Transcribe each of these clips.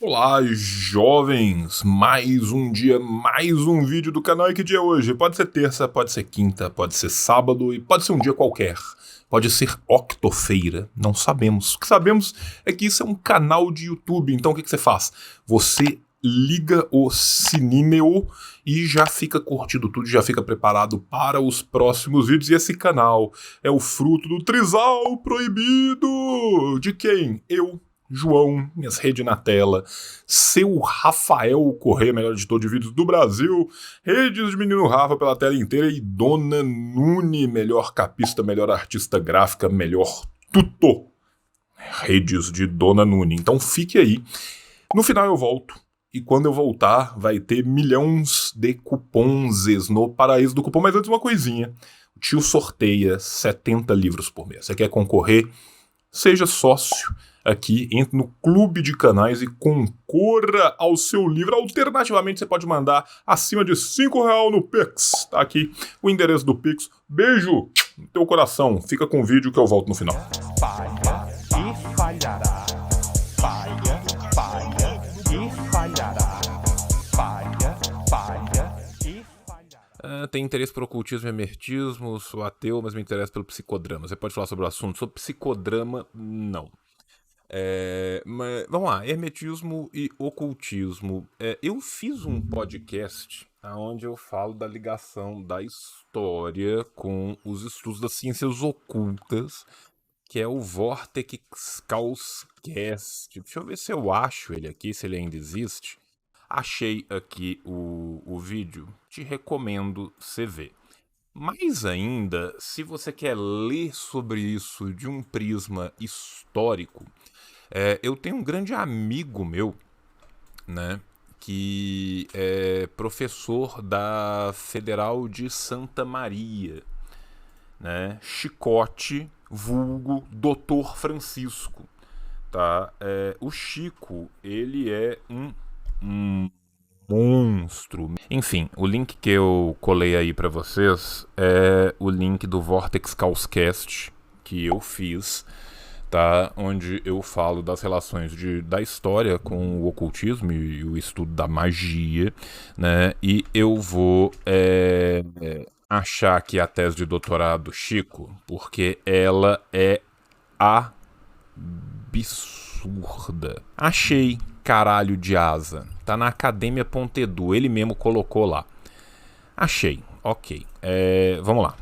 Olá, jovens! Mais um dia, mais um vídeo do canal. E que dia é hoje? Pode ser terça, pode ser quinta, pode ser sábado e pode ser um dia qualquer. Pode ser octofeira, não sabemos. O que sabemos é que isso é um canal de YouTube. Então o que você faz? Você liga o sininho e já fica curtindo tudo, já fica preparado para os próximos vídeos. E esse canal é o fruto do trisal proibido! De quem? Eu, João, minhas redes na tela, seu Rafael Corrêa, melhor editor de vídeos do Brasil, redes de Menino Rafa pela tela inteira e Dona Nune, melhor capista, melhor artista gráfica, melhor tudo. Redes de Dona Nune. Então fique aí. No final eu volto. E quando eu voltar, vai ter milhões de cupons no paraíso do cupom. Mas antes uma coisinha. O tio sorteia 70 livros por mês. Você quer concorrer? Seja sócio aqui, entre no clube de canais e concorra ao seu livro. Alternativamente, você pode mandar acima de R$ 5 no Pix. Tá aqui o endereço do Pix. Beijo no teu coração. Fica com o vídeo que eu volto no final. Falha e falhará. Falha, falha e falhará. Falha, falha e falhará. Tem interesse por ocultismo e hermetismo, sou ateu, mas me interessa pelo psicodrama. Você pode falar sobre o assunto? Sobre psicodrama, não. Mas, vamos lá, hermetismo e ocultismo. Eu fiz um podcast onde eu falo da ligação da história com os estudos das ciências ocultas, que é o Vortex Causcast. Deixa eu ver se eu acho ele aqui, se ele ainda existe. Achei aqui o vídeo, te recomendo você ver. Mais ainda, se você quer ler sobre isso de um prisma histórico, eu tenho um grande amigo meu, né, que é professor da Federal de Santa Maria, né, Chicote, vulgo Doutor Francisco, tá? O Chico, ele é um monstro. Enfim, o link que eu colei aí pra vocês é o link do Vortex Causcast que eu fiz, tá? Onde eu falo das relações da história com o ocultismo e o estudo da magia, né? E eu vou achar aqui a tese de doutorado do Chico, porque ela é absurda. Achei, caralho de asa. Tá na academia.edu, ele mesmo colocou lá. Achei, ok. Vamos lá.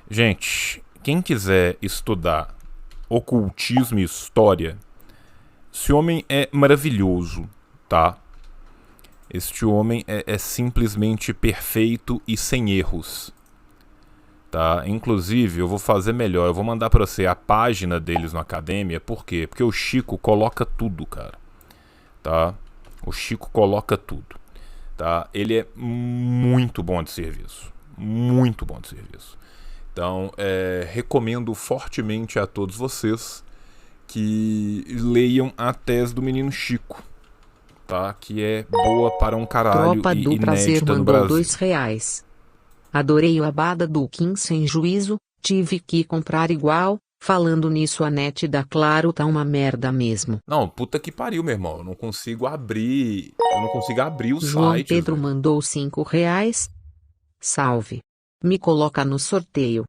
Gente, quem quiser estudar ocultismo e história, esse homem é maravilhoso, tá? Este homem é simplesmente perfeito e sem erros. Tá? Inclusive, eu vou fazer melhor. Eu vou mandar pra você a página deles no Academia. Por quê? Porque o Chico coloca tudo, cara. Tá? O Chico coloca tudo. Tá? Ele é muito bom de serviço. Muito bom de serviço. Então, recomendo fortemente a todos vocês que leiam a tese do menino Chico. Tá? Que é boa para um caralho Tropa e do Prazer inédita no mandou Brasil. R$ 2. Adorei o abada do Kim sem juízo, tive que comprar igual. Falando nisso, a net da Claro tá uma merda mesmo. Não, puta que pariu, meu irmão. Eu não consigo abrir. Eu não consigo abrir o João site. Pedro mandou R$ 5. Salve. Me coloca no sorteio.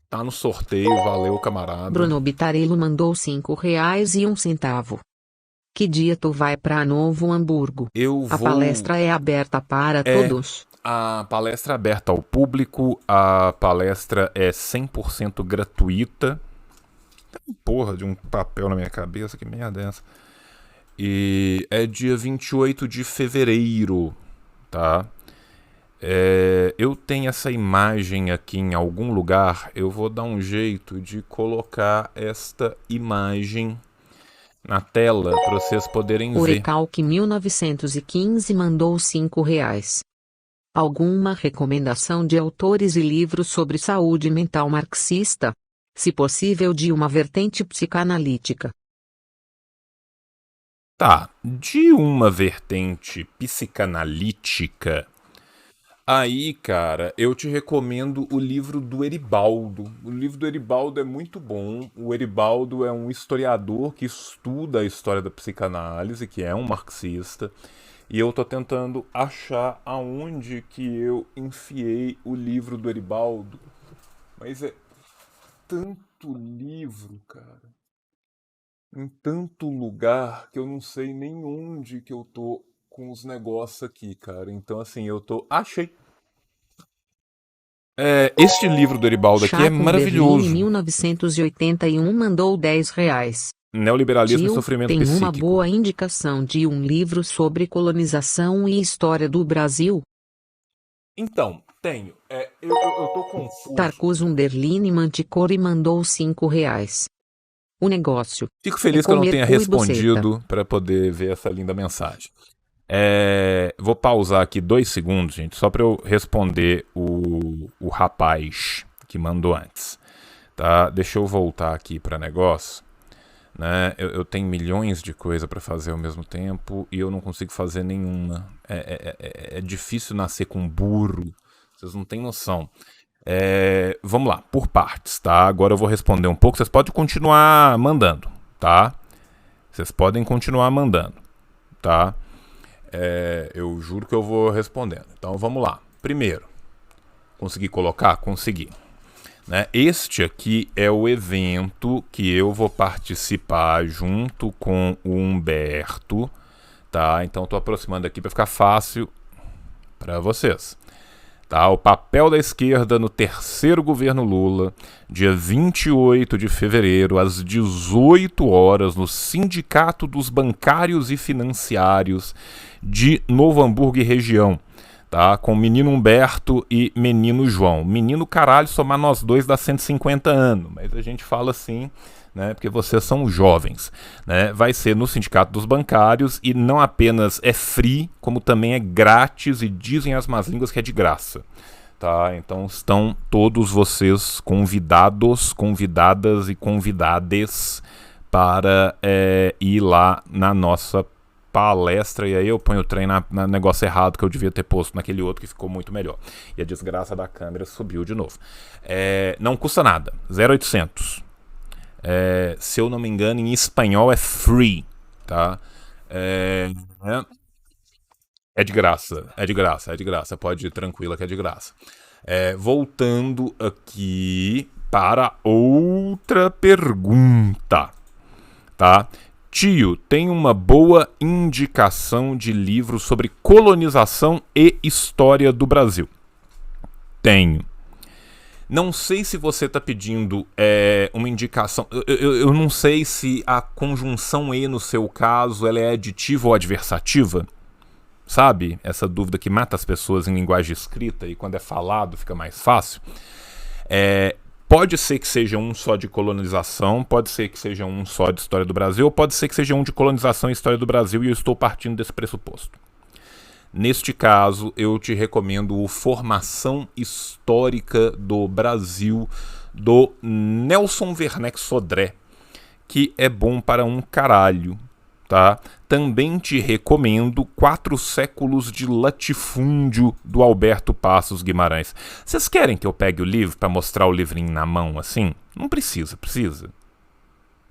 Tá no sorteio, valeu, camarada. Bruno Bitarello mandou R$ 5,01. Que dia tu vai pra Novo Hamburgo? Eu A vou. palestra é aberta para todos. A palestra é aberta ao público, a palestra é 100% gratuita. Tem porra de um papel na minha cabeça, que merda é essa? E é dia 28 de fevereiro, tá? Eu tenho essa imagem aqui em algum lugar, eu vou dar um jeito de colocar esta imagem na tela para vocês poderem ver. Orecalque 1915 mandou R$ 5. Alguma recomendação de autores e livros sobre saúde mental marxista? Se possível, de uma vertente psicanalítica. Tá, de uma vertente psicanalítica, Aí, cara, eu te recomendo o livro do Eribaldo. O livro do Eribaldo é muito bom. O Eribaldo é um historiador que estuda a história da psicanálise, que é um marxista. E eu tô tentando achar aonde que eu enfiei o livro do Eribaldo. Mas é tanto livro, cara, em tanto lugar que eu não sei nem onde que eu tô com os negócios aqui, cara. Então, assim, eu tô. Achei! Este livro do Eribaldo aqui é Chaco Berlim, maravilhoso. 1981, mandou R$ 10. Neoliberalismo e Tio, sofrimento tem uma psíquico. boa indicação de um livro sobre colonização e história do Brasil? Então, tenho. Eu tô confuso. Tarcus Underline Manticore mandou R$ 5. O negócio Fico feliz é que eu não comer tenha cu e buceta. respondido para poder ver essa linda mensagem. Vou pausar aqui 2 segundos, gente, só para eu responder o rapaz que mandou antes. Tá? Deixa eu voltar aqui para negócio. Né? Eu tenho milhões de coisas para fazer ao mesmo tempo e eu não consigo fazer nenhuma. É difícil nascer com burro. Vocês não têm noção. Vamos lá, por partes, tá? Agora eu vou responder um pouco. Vocês podem continuar mandando, tá? Vocês podem continuar mandando, tá? Eu juro que eu vou respondendo. Então vamos lá. Primeiro, consegui colocar? Consegui. Né? Este aqui é o evento que eu vou participar junto com o Humberto, tá? Então estou aproximando aqui para ficar fácil para vocês. Tá? O papel da esquerda no terceiro governo Lula, dia 28 de fevereiro, às 18 horas, no Sindicato dos Bancários e Financiários de Novo Hamburgo e região. Tá? Com menino Humberto e menino João. Menino caralho, somar nós dois dá 150 anos. Mas a gente fala assim, né? Porque vocês são jovens. Né? Vai ser no Sindicato dos Bancários e não apenas é free, como também é grátis e dizem as más línguas que é de graça. Tá? Então estão todos vocês convidados, convidadas e convidades para ir lá na nossa palestra, e aí eu ponho o trem na negócio errado que eu devia ter posto naquele outro que ficou muito melhor. E a desgraça da câmera subiu de novo. Não custa nada, 0,800. Se eu não me engano, em espanhol é free, tá? É de graça, é de graça, é de graça. Pode ir tranquila que é de graça. Voltando aqui para outra pergunta, tá? Tio, tem uma boa indicação de livro sobre colonização e história do Brasil? Tenho. Não sei se você está pedindo uma indicação. Eu não sei se a conjunção E no seu caso ela é aditiva ou adversativa. Sabe? Essa dúvida que mata as pessoas em linguagem escrita e quando é falado fica mais fácil. Pode ser que seja um só de colonização, pode ser que seja um só de história do Brasil, ou pode ser que seja um de colonização e história do Brasil, e eu estou partindo desse pressuposto. Neste caso, eu te recomendo o Formação Histórica do Brasil, do Nelson Werneck Sodré, que é bom para um caralho. Tá? Também te recomendo 4 séculos de latifúndio do Alberto Passos Guimarães. Vocês querem que eu pegue o livro para mostrar o livrinho na mão assim? Não precisa, precisa?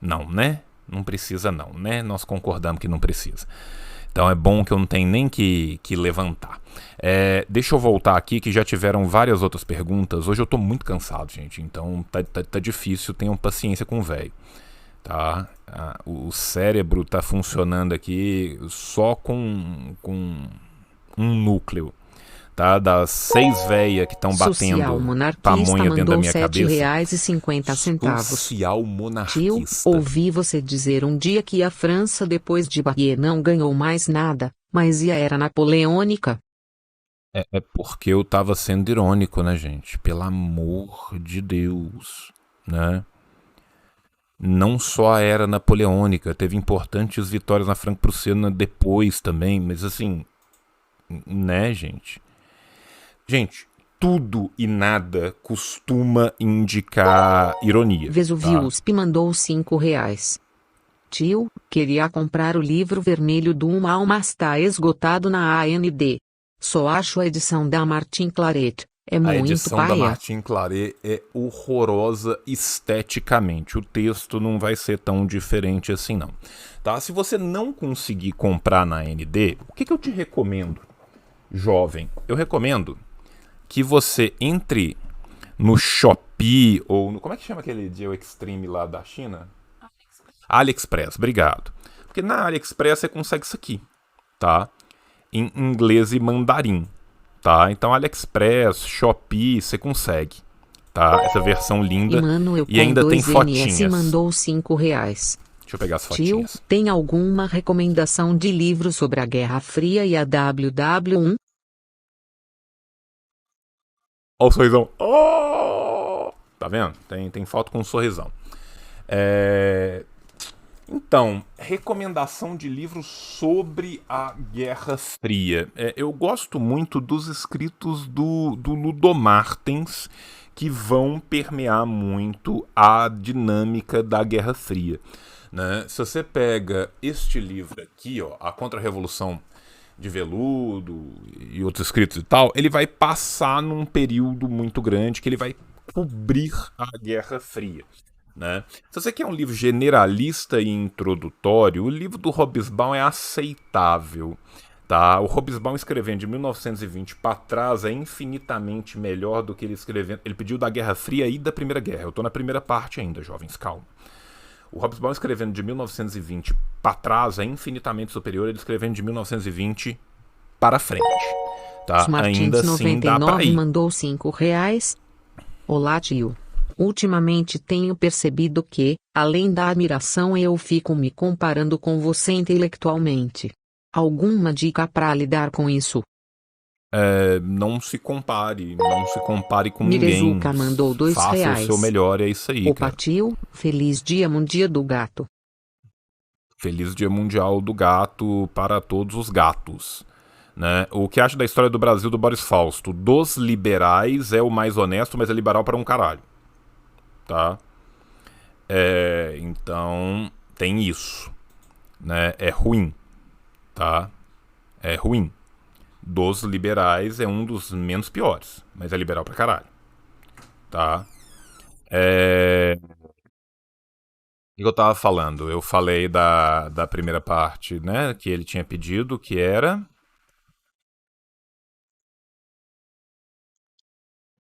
Não, né? Não precisa não, né? Nós concordamos que não precisa. Então é bom que eu não tenho nem que levantar. Deixa eu voltar aqui que já tiveram várias outras perguntas. Hoje eu tô muito cansado, gente, então tá difícil, tenham paciência com o velho. Tá? O cérebro tá funcionando aqui só com um núcleo, tá? Das 6 véias que estão batendo pamonha dentro da minha cabeça. R$7,50. Social Tio, monarquista. ouvi você dizer um dia que a França depois de Bayeux não ganhou mais nada, mas era napoleônica. É porque eu tava sendo irônico, né, gente? Pelo amor de Deus, né? Não só a era napoleônica, teve importantes vitórias na Franco-Prussiana depois também, mas assim, né, gente? Gente, tudo e nada costuma indicar ironia. Vesuviusp mandou R$5. Tio, queria comprar o livro vermelho do Uma Alma, está esgotado na AND. Só acho a edição da Martin Claret. É A muito edição da paia. Martin Claret é horrorosa esteticamente. O texto não vai ser tão diferente assim, não. Tá? Se você não conseguir comprar na AND, o que eu te recomendo, jovem? Eu recomendo que você entre no Shopee ou no... Como é que chama aquele Geo Extreme lá da China? AliExpress, obrigado. Porque na AliExpress você consegue isso aqui, tá? Em inglês e mandarim, tá? Então AliExpress, Shopee, você consegue, tá? Essa versão linda. Emmanuel E ainda com tem 2NS fotinhas. mandou R$5. Deixa eu pegar as Tio, fotinhas. tem alguma recomendação de livro sobre a Guerra Fria e a WW1? Ó o sorrisão. Oh! Tá vendo? Tem foto com um sorrisão. Então, recomendação de livros sobre a Guerra Fria. Eu gosto muito dos escritos do Ludo Martens, que vão permear muito a dinâmica da Guerra Fria, né? Se você pega este livro aqui, ó, A Contra-Revolução de Veludo e outros escritos e tal, ele vai passar num período muito grande que ele vai cobrir a Guerra Fria, né? Se você quer um livro generalista e introdutório, o livro do Hobsbawm é aceitável, tá? O Hobsbawm escrevendo de 1920 para trás é infinitamente melhor do que ele escrevendo. Ele pediu da Guerra Fria e da Primeira Guerra. Eu tô na primeira parte ainda, jovens, calma. O Hobsbawm escrevendo de 1920 para trás é infinitamente superior a ele escrevendo de 1920 para frente, tá? Os Martins Ainda assim dá pra 99 ir. mandou R$5. Olá, tio. Ultimamente tenho percebido que, além da admiração, eu fico me comparando com você intelectualmente. Alguma dica para lidar com isso? Não se compare com Mirezuka ninguém. mandou R$2. Faça o seu melhor, é isso aí, Opa, cara. tio, feliz Dia Mundial do Gato. Feliz Dia Mundial do Gato para todos os gatos, né? O que acha da história do Brasil do Boris Fausto? Dos liberais é o mais honesto, mas é liberal para um caralho, tá? Então tem isso, né? É ruim, tá? É ruim. Dos liberais é um dos menos piores, mas é liberal pra caralho, tá? O que eu tava falando? Eu falei da primeira parte, né? Que ele tinha pedido, que era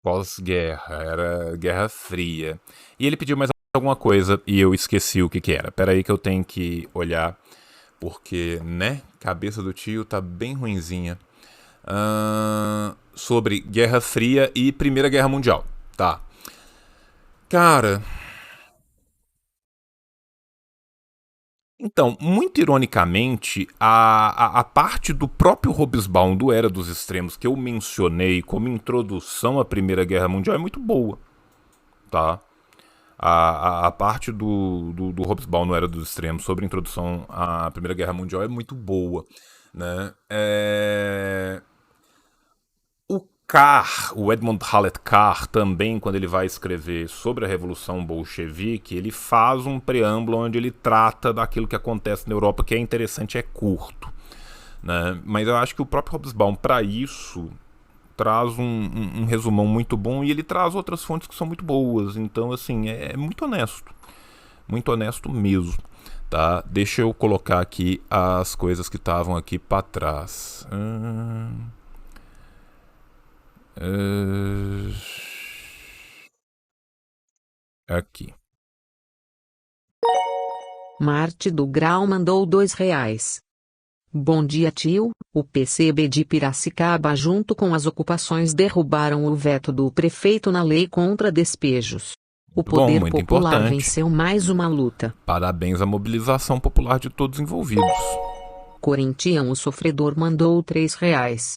pós-guerra, era Guerra Fria. E ele pediu mais alguma coisa e eu esqueci o que era. Pera aí que eu tenho que olhar, porque, né? Cabeça do tio tá bem ruinzinha. Sobre Guerra Fria e Primeira Guerra Mundial, tá? Cara, então, muito ironicamente, a parte do próprio Hobsbawm do Era dos Extremos que eu mencionei como introdução à Primeira Guerra Mundial é muito boa, tá? A parte do Hobsbawm no Era dos Extremos sobre introdução à Primeira Guerra Mundial é muito boa, né? O Edmund Hallett Carr, também, quando ele vai escrever sobre a Revolução Bolchevique, ele faz um preâmbulo onde ele trata daquilo que acontece na Europa, que é interessante, é curto, né? Mas eu acho que o próprio Hobsbawm, para isso, traz um resumão muito bom e ele traz outras fontes que são muito boas. Então, assim, é muito honesto mesmo, tá? Deixa eu colocar aqui as coisas que estavam aqui para trás. Aqui. Marte do Grau mandou R$2. Bom dia, tio. O PCB de Piracicaba, junto com as ocupações, derrubaram o veto do prefeito na lei contra despejos. O poder muito popular importante. venceu mais uma luta. Parabéns à mobilização popular de todos os envolvidos. Corintião, o sofredor, mandou R$3.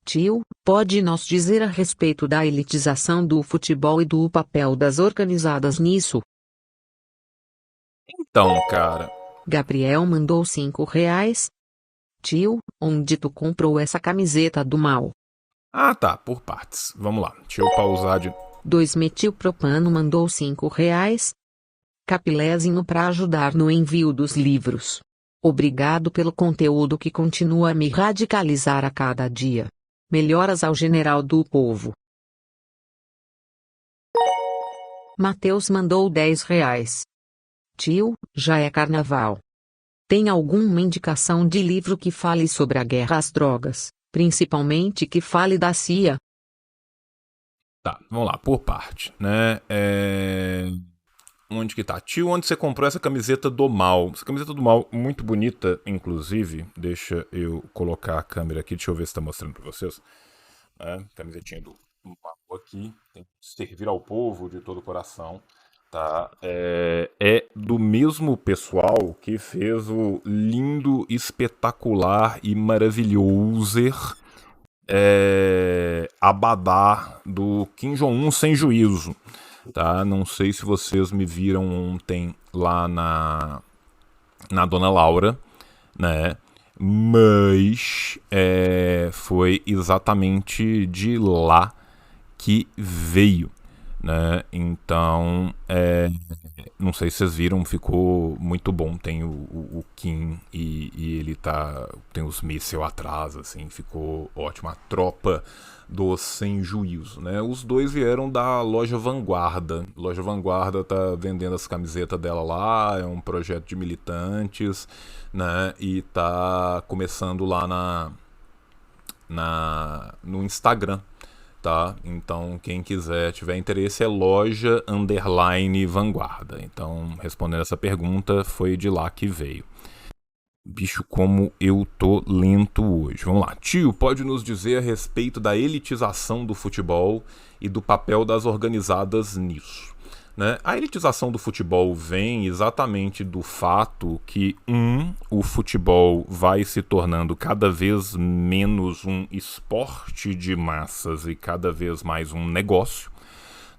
Tio, pode nos dizer a respeito da elitização do futebol e do papel das organizadas nisso? Então, cara, Gabriel mandou R$5. Tio, onde tu comprou essa camiseta do mal? tá, por partes. Vamos lá, deixa eu pausar de... 2-metilpropano mandou R$5. Capilézinho para ajudar no envio dos livros. Obrigado pelo conteúdo que continua a me radicalizar a cada dia. Melhoras ao general do povo. Mateus mandou R$ 10. Tio, já é carnaval. Tem alguma indicação de livro que fale sobre a guerra às drogas, principalmente que fale da CIA? Tá, vamos lá, por parte, né? Onde que tá? Tio, onde você comprou essa camiseta do mal? Essa camiseta do mal, muito bonita, inclusive. Deixa eu colocar a câmera aqui, deixa eu ver se tá mostrando pra vocês. Camisetinha do mal aqui, tem que servir ao povo de todo o coração. Tá? É do mesmo pessoal que fez o lindo, espetacular e maravilhoso abadá do Kim Jong-un sem juízo. Tá? Não sei se vocês me viram ontem lá na Dona Laura, né? Mas foi exatamente de lá que veio, né? Então, não sei se vocês viram, ficou muito bom. Tem o Kim e ele tem os mísseis atrás, assim, ficou ótimo. A tropa do Sem Juízo, né? Os dois vieram da Loja Vanguarda. Loja Vanguarda tá vendendo as camisetas dela lá, é um projeto de militantes, né? E tá começando lá no Instagram. Tá? Então, quem quiser, tiver interesse, é loja_vanguarda. Então, respondendo essa pergunta, foi de lá que veio. Bicho, como eu tô lento hoje. Vamos lá. Tio, pode nos dizer a respeito da elitização do futebol e do papel das organizadas nisso? Né? A elitização do futebol vem exatamente do fato que, o futebol vai se tornando cada vez menos um esporte de massas e cada vez mais um negócio,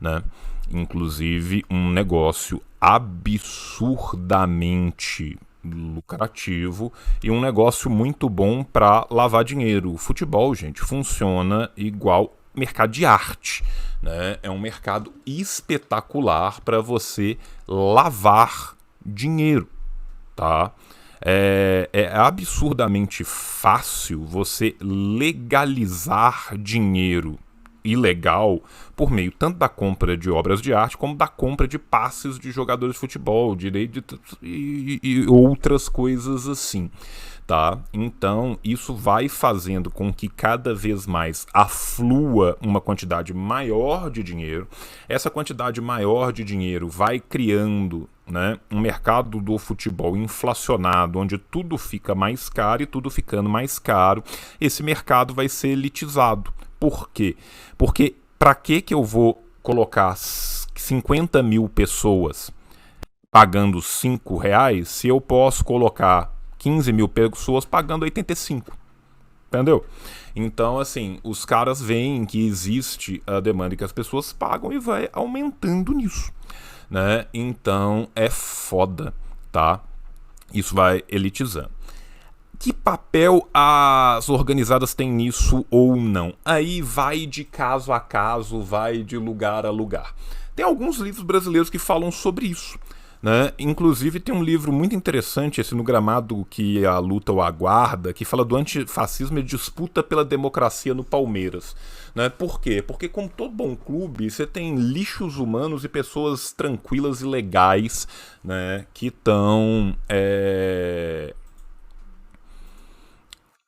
né? Inclusive um negócio absurdamente lucrativo e um negócio muito bom para lavar dinheiro. O futebol, gente, funciona igual mercado de arte, né? É um mercado espetacular para você lavar dinheiro, tá? É absurdamente fácil você legalizar dinheiro ilegal por meio tanto da compra de obras de arte como da compra de passes de jogadores de futebol, direito e outras coisas assim, tá? Então isso vai fazendo com que cada vez mais aflua uma quantidade maior de dinheiro. Essa quantidade maior de dinheiro vai criando, né, um mercado do futebol inflacionado, onde tudo fica mais caro e tudo ficando mais caro, esse mercado vai ser elitizado. Por quê? Porque para que eu vou colocar 50 mil pessoas pagando R$5 se eu posso colocar 15 mil pessoas pagando 85? Entendeu? Então, assim, os caras veem que existe a demanda que as pessoas pagam e vai aumentando nisso, né? Então é foda, tá? Isso vai elitizando. Que papel as organizadas têm nisso ou não? Aí vai de caso a caso, vai de lugar a lugar. Tem alguns livros brasileiros que falam sobre isso, né? Inclusive tem um livro muito interessante, esse No Gramado que a Luta o Aguarda, que fala do antifascismo e disputa pela democracia no Palmeiras, né? Por quê? Porque como todo bom clube, você tem lixos humanos e pessoas tranquilas e legais, né? Que estão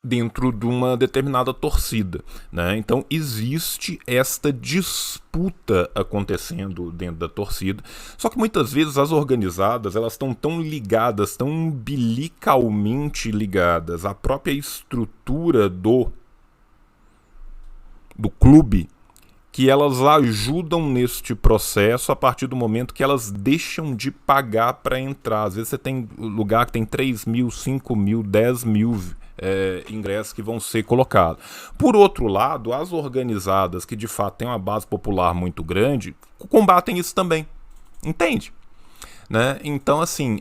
dentro de uma determinada torcida, né? Então existe esta disputa acontecendo dentro da torcida, só que muitas vezes as organizadas elas estão tão ligadas, tão umbilicalmente ligadas à própria estrutura do clube, que elas ajudam neste processo a partir do momento que elas deixam de pagar para entrar. Às vezes você tem lugar que tem 3 mil, 5 mil, 10 mil ingressos que vão ser colocados. Por outro lado, as organizadas, que de fato têm uma base popular muito grande, combatem isso também. Entende? Né? Então, assim,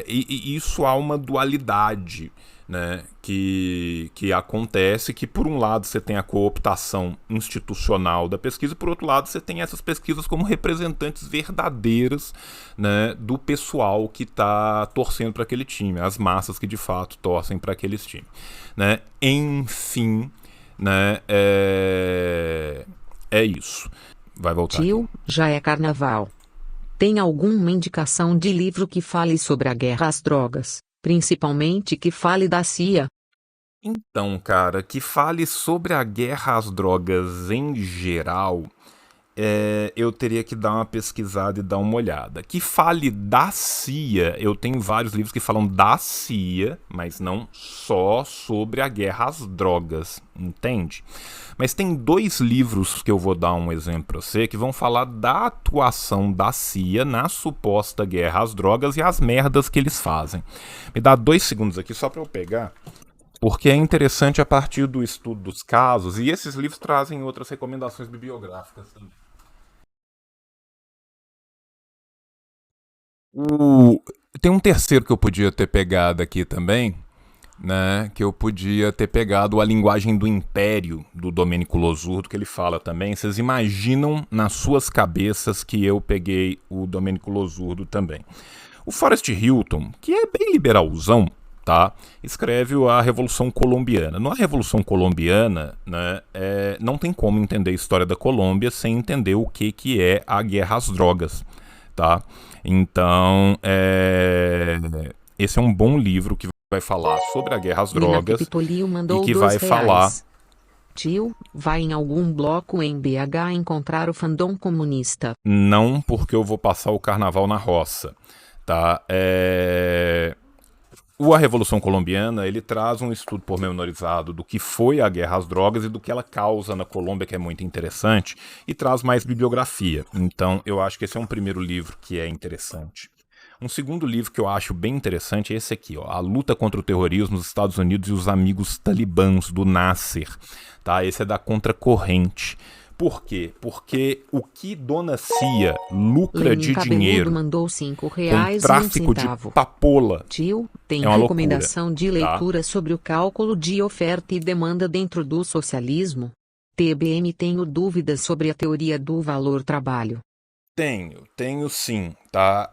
isso há uma dualidade, né, que acontece, que por um lado você tem a cooptação institucional da pesquisa e por outro lado você tem essas pesquisas como representantes verdadeiras, né, do pessoal que está torcendo para aquele time, as massas que de fato torcem para aqueles times, né? Enfim, né? É isso. Vai voltar aqui. Tio, já é carnaval. Tem alguma indicação de livro que fale sobre a guerra às drogas, principalmente que fale da CIA? Então, cara, que fale sobre a guerra às drogas em geral, eu teria que dar uma pesquisada e dar uma olhada. Que fale da CIA, eu tenho vários livros que falam da CIA, mas não só sobre a guerra às drogas, entende? Mas tem 2 livros que eu vou dar um exemplo pra você, que vão falar da atuação da CIA na suposta guerra às drogas e as merdas que eles fazem. Me dá 2 segundos aqui só pra eu pegar, porque é interessante a partir do estudo dos casos, e esses livros trazem outras recomendações bibliográficas também. Tem um terceiro que eu podia ter pegado aqui também, né? Que eu podia ter pegado A Linguagem do Império, do Domênico Losurdo, que ele fala também. Vocês imaginam nas suas cabeças que eu peguei o Domênico Losurdo também. O Forrest Hilton, que é bem liberalzão, tá? Escreve a Revolução Colombiana. Na Revolução Colombiana, né, não tem como entender a história da Colômbia sem entender o que é a guerra às drogas, tá? Então, esse é um bom livro que vai falar sobre a guerra às drogas e que vai falar... Tio, vai em algum bloco em BH encontrar o fandom comunista? Não, porque eu vou passar o carnaval na roça, tá? A Revolução Colombiana, ele traz um estudo pormenorizado do que foi a guerra às drogas e do que ela causa na Colômbia, que é muito interessante, e traz mais bibliografia. Então, eu acho que esse é um primeiro livro que é interessante. Um segundo livro que eu acho bem interessante é esse aqui, ó, A Luta contra o Terrorismo nos Estados Unidos e os Amigos Talibãs, do Nasser. Tá? Esse é da Contracorrente. Por quê? Porque o que Dona Cia lucra Lenin de Cabeludo dinheiro mandou com R$5 tráfico de papola Tio, tem é uma recomendação loucura, de leitura sobre o cálculo de oferta e demanda dentro do socialismo? TBM, tenho dúvidas sobre a teoria do valor-trabalho. Tenho sim, tá?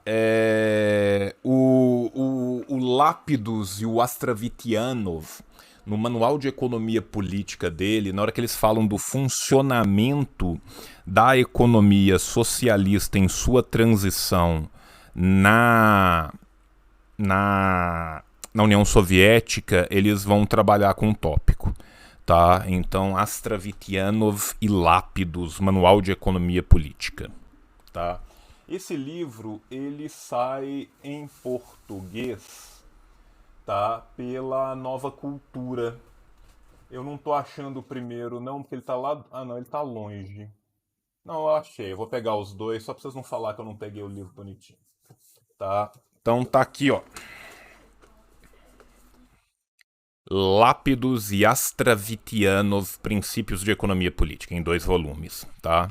O Lápidos e o Astravitianov, no Manual de Economia Política dele, na hora que eles falam do funcionamento da economia socialista em sua transição na União Soviética, eles vão trabalhar com um tópico. Tá? Então, Astravitianov e Lápidos, Manual de Economia Política. Tá? Esse livro ele sai em português, tá? Pela Nova Cultura. Eu não tô achando o primeiro não, porque ele tá lá... Ah não, ele tá longe. Não, eu achei, eu vou pegar os dois, só pra vocês não falar que eu não peguei o livro bonitinho. Tá? Então tá aqui, ó. Lápidos e Astravitianov, Princípios de Economia Política, em 2 volumes, tá?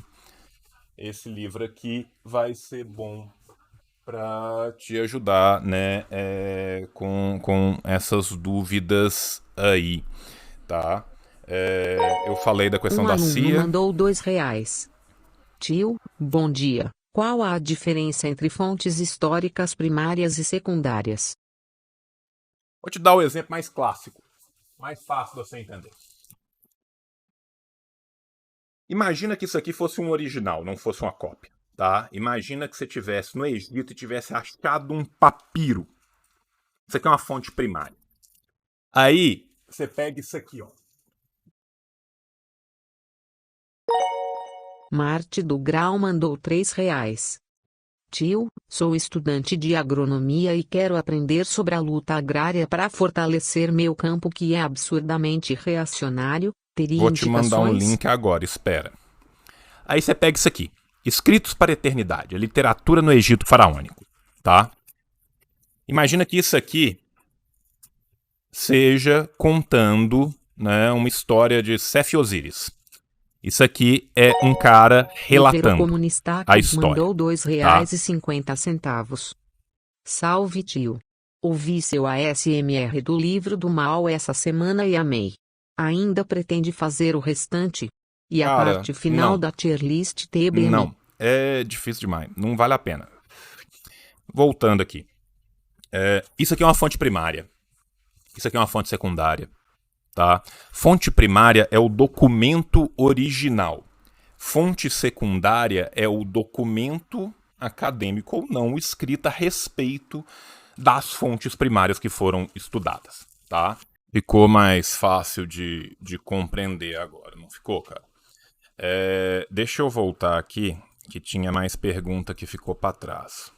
Esse livro aqui vai ser bom para te ajudar, né, com essas dúvidas aí, tá? Eu falei da questão da aluno CIA. mandou R$2. Tio, bom dia. Qual a diferença entre fontes históricas primárias e secundárias? Vou te dar o exemplo mais clássico, mais fácil de você entender. Imagina que isso aqui fosse um original, não fosse uma cópia, tá? Imagina que você estivesse no Egito e tivesse achado um papiro. Isso aqui é uma fonte primária. Aí, você pega isso aqui, ó. Marte do Grau mandou R$3. Tio, sou estudante de agronomia e quero aprender sobre a luta agrária para fortalecer meu campo que é absurdamente reacionário. Teria Vou te mandar um indicações? link agora, espera. Aí você pega isso aqui. Escritos para a Eternidade, a literatura no Egito faraônico, tá? Imagina que isso aqui seja contando, né, uma história de Seth e Osíris. Isso aqui é um cara relatando a história. Mandou R$2,50. Salve, tio. Ouvi seu ASMR do livro do mal essa semana e amei. Ainda pretende fazer o restante? E a Cara, parte final não. da tier list TBM? Não, é difícil demais. Não vale a pena. Voltando aqui. Isso aqui é uma fonte primária. Isso aqui é uma fonte secundária. tá? Fonte primária é o documento original. Fonte secundária é o documento acadêmico ou não escrito a respeito das fontes primárias que foram estudadas, tá? Ficou mais fácil de compreender agora, não ficou, cara? Deixa eu voltar aqui, que tinha mais pergunta que ficou para trás.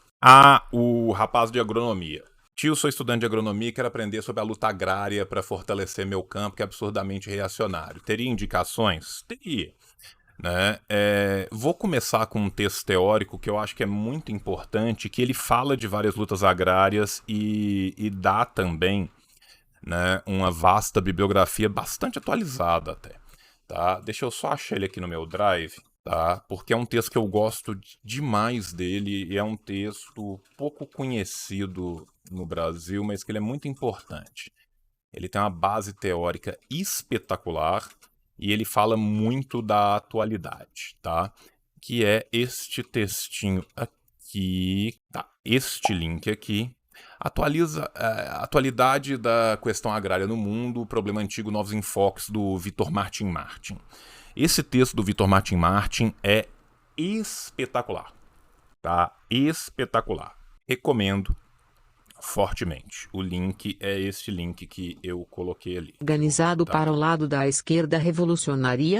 O rapaz de agronomia. Tio, sou estudante de agronomia e quero aprender sobre a luta agrária para fortalecer meu campo, que é absurdamente reacionário. Teria indicações? Teria. Né? Vou começar com um texto teórico que eu acho que é muito importante, que ele fala de várias lutas agrárias e dá também, né, uma vasta bibliografia bastante atualizada até. Tá? Deixa eu só achar ele aqui no meu drive, tá? Porque é um texto que eu gosto demais dele e é um texto pouco conhecido no Brasil, mas que ele é muito importante. Ele tem uma base teórica espetacular e ele fala muito da atualidade, tá? Que é este textinho aqui, tá? Este link aqui. Atualiza a atualidade da questão agrária no mundo, problema antigo, novos enfoques, do Vitor Martin Martin. Esse texto do Vitor Martin Martin é espetacular, tá? Espetacular. Recomendo fortemente. O link é este link que eu coloquei ali. Organizado tá? para o lado da esquerda revolucionaria.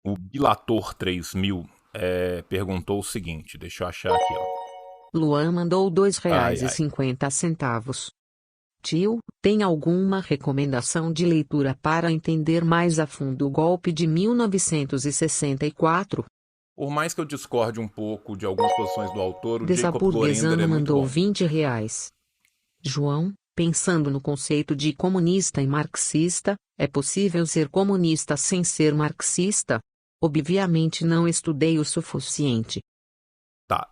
O Bilator 3000 perguntou o seguinte, deixa eu achar aqui, ó. Luan mandou R$ 2,50. Tio, tem alguma recomendação de leitura para entender mais a fundo o golpe de 1964? Por mais que eu discorde um pouco de algumas posições do autor, o Jacob Gorender Desaburguesando é muito mandou bom. R$ 20. João, pensando no conceito de comunista e marxista, é possível ser comunista sem ser marxista? Obviamente não estudei o suficiente. Tá,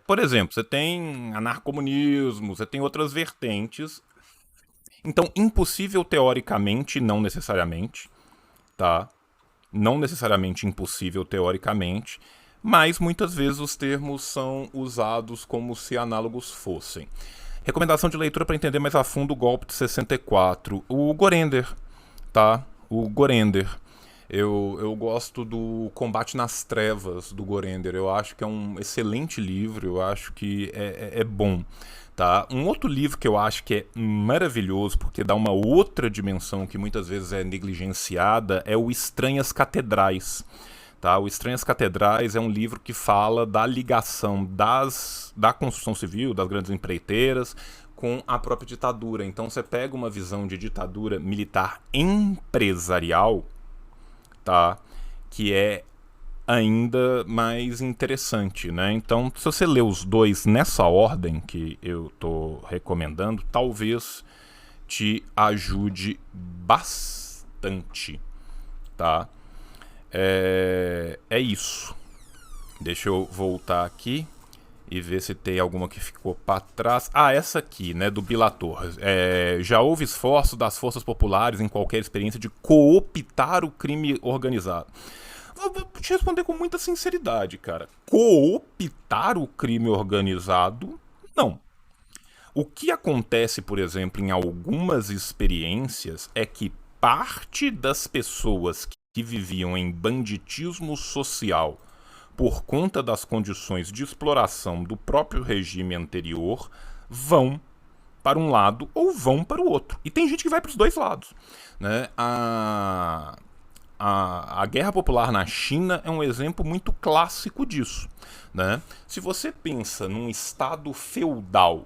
por exemplo, você tem anarcomunismo, você tem outras vertentes. Então, impossível teoricamente, não necessariamente, tá? Não necessariamente impossível teoricamente, mas muitas vezes os termos são usados como se análogos fossem. Recomendação de leitura para entender mais a fundo o golpe de 64. O Gorender, tá? O Gorender. Eu gosto do Combate nas Trevas, do Gorender. Eu acho que é um excelente livro, eu acho que é bom. Tá? Um outro livro que eu acho que é maravilhoso, porque dá uma outra dimensão que muitas vezes é negligenciada, é o Estranhas Catedrais. Tá? O Estranhas Catedrais é um livro que fala da ligação da construção civil, das grandes empreiteiras, com a própria ditadura. Então você pega uma visão de ditadura militar empresarial, tá? Que é ainda mais interessante, né? Então, se você ler os dois nessa ordem que eu tô recomendando, talvez te ajude bastante, tá? É isso. Deixa eu voltar aqui e ver se tem alguma que ficou para trás. Essa aqui, né, do Bilator. Já houve esforço das forças populares em qualquer experiência de cooptar o crime organizado. Vou te responder com muita sinceridade, cara. Cooptar o crime organizado, não. O que acontece, por exemplo, em algumas experiências é que parte das pessoas que viviam em banditismo social por conta das condições de exploração do próprio regime anterior, vão para um lado ou vão para o outro. E tem gente que vai para os dois lados, né? A Guerra Popular na China é um exemplo muito clássico disso, né? Se você pensa num estado feudal,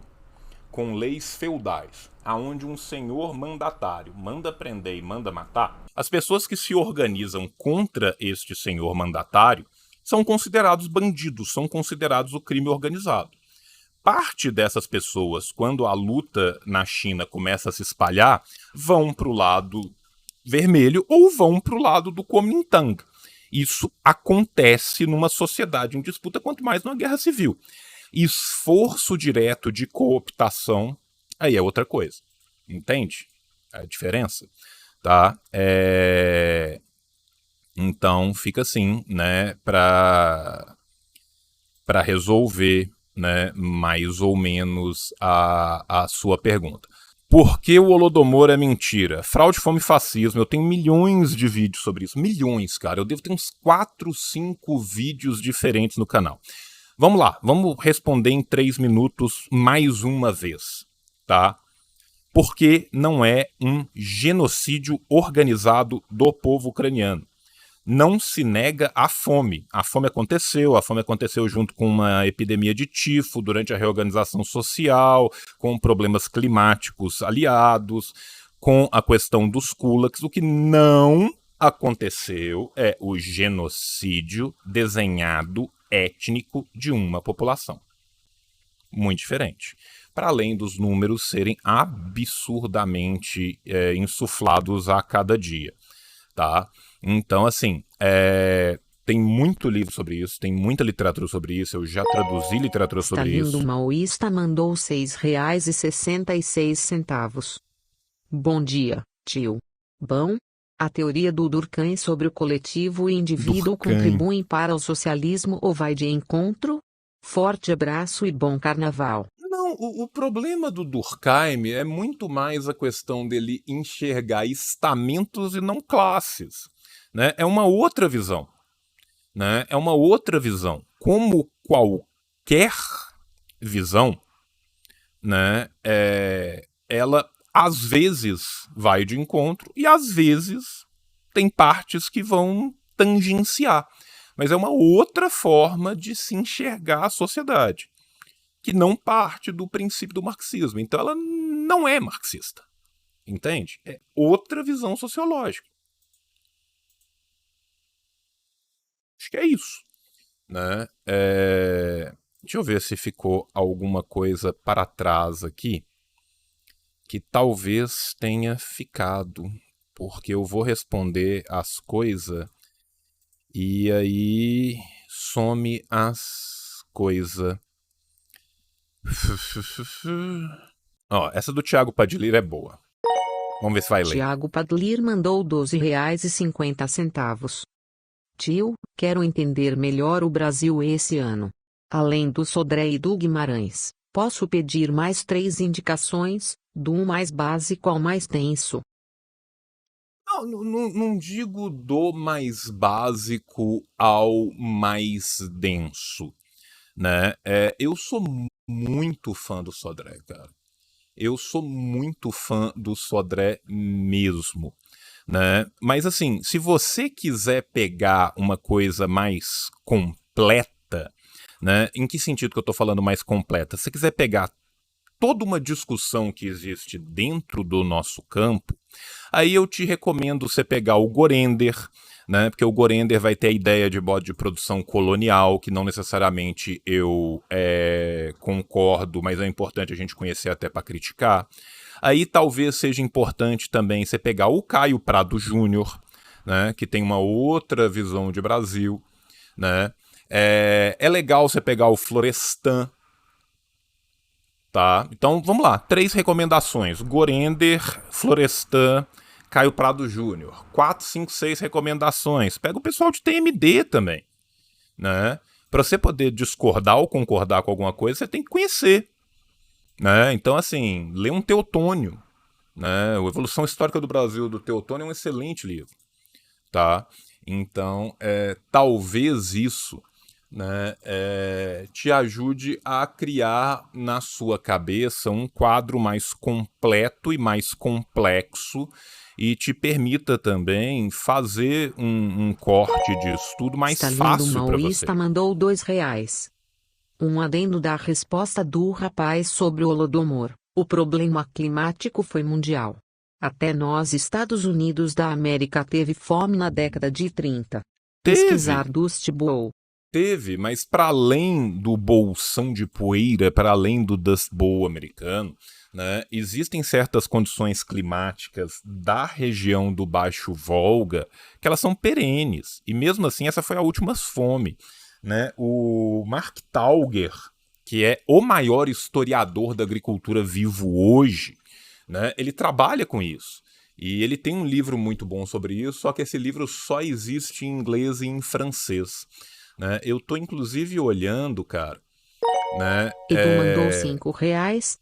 com leis feudais, aonde um senhor mandatário manda prender e manda matar, as pessoas que se organizam contra este senhor mandatário são considerados bandidos, são considerados o crime organizado. Parte dessas pessoas, quando a luta na China começa a se espalhar, vão para o lado vermelho ou vão para o lado do Kuomintang. Isso acontece numa sociedade em disputa, quanto mais numa guerra civil. Esforço direto de cooptação, aí é outra coisa. Entende a diferença? Tá? Então fica assim, né, para resolver, né, mais ou menos a sua pergunta. Por que o Holodomor é mentira? Fraude, fome e fascismo. Eu tenho milhões de vídeos sobre isso. Milhões, cara. Eu devo ter uns 4, 5 vídeos diferentes no canal. Vamos lá, vamos responder em 3 minutos mais uma vez, tá? Porque não é um genocídio organizado do povo ucraniano. Não se nega a fome. A fome aconteceu junto com uma epidemia de tifo durante a reorganização social, com problemas climáticos aliados, com a questão dos kulaks. O que não aconteceu é o genocídio desenhado étnico de uma população. Muito diferente. Para além dos números serem absurdamente insuflados a cada dia, tá? Então, assim, tem muito livro sobre isso, tem muita literatura sobre isso, eu já traduzi literatura sobre isso. Estalindo Maoísta mandou R$6,66. Bom dia, tio. Bom, a teoria do Durkheim sobre o coletivo e indivíduo contribuem para o socialismo ou vai de encontro? Forte abraço e bom carnaval. Não, o problema do Durkheim é muito mais a questão dele enxergar estamentos e não classes. Né? É uma outra visão. Né? É uma outra visão. Como qualquer visão, né? Ela às vezes vai de encontro e às vezes tem partes que vão tangenciar. Mas é uma outra forma de se enxergar a sociedade, que não parte do princípio do marxismo. Então ela não é marxista. Entende? É outra visão sociológica. Acho que é isso. Né? Deixa eu ver se ficou alguma coisa para trás aqui que talvez tenha ficado, porque eu vou responder as coisas e aí some as coisas. Ó, essa do Thiago Padilha é boa. Vamos ver se vai ler. Thiago Padlir mandou R$12,50. Tio, quero entender melhor o Brasil esse ano. Além do Sodré e do Guimarães, posso pedir mais 3 indicações, do mais básico ao mais denso? Não digo do mais básico ao mais denso, né? Eu sou muito fã do Sodré, cara. Eu sou muito fã do Sodré mesmo, né? Mas assim, se você quiser pegar uma coisa mais completa, né? Em que sentido que eu tô falando mais completa? Se você quiser pegar toda uma discussão que existe dentro do nosso campo, aí eu te recomendo você pegar o Gorender, né? Porque o Gorender vai ter a ideia de modo de produção colonial, que não necessariamente eu concordo, mas é importante a gente conhecer até para criticar. Aí talvez seja importante também você pegar o Caio Prado Júnior, né? Que tem uma outra visão de Brasil, né? É legal você pegar o Florestan. Tá? Então vamos lá, 3 recomendações: Gorender, Florestan, Caio Prado Júnior. 4, 5, 6 recomendações. Pega o pessoal de TMD também, né? Para você poder discordar ou concordar com alguma coisa, você tem que conhecer, né? Então assim, lê um Teotônio, né? A Evolução Histórica do Brasil do Teotônio é um excelente livro, tá? Então talvez isso, né, te ajude a criar na sua cabeça um quadro mais completo e mais complexo e te permita também fazer um corte de estudo mais fácil para você. Maoísta mandou R$2. Um adendo da resposta do rapaz sobre o Holodomor. O problema climático foi mundial. Até nós, Estados Unidos da América, teve fome na década de 30. Pesquisar Dust Bowl. Teve, mas para além do bolsão de poeira, para além do Dust Bowl americano, né, existem certas condições climáticas da região do Baixo Volga que elas são perenes. E mesmo assim, essa foi a última fome. Né? O Mark Tauger, que é o maior historiador da agricultura vivo hoje, né, ele trabalha com isso. E ele tem um livro muito bom sobre isso, só que esse livro só existe em inglês e em francês. Né? Eu tô inclusive olhando, cara. Né? Edu mandou R$5.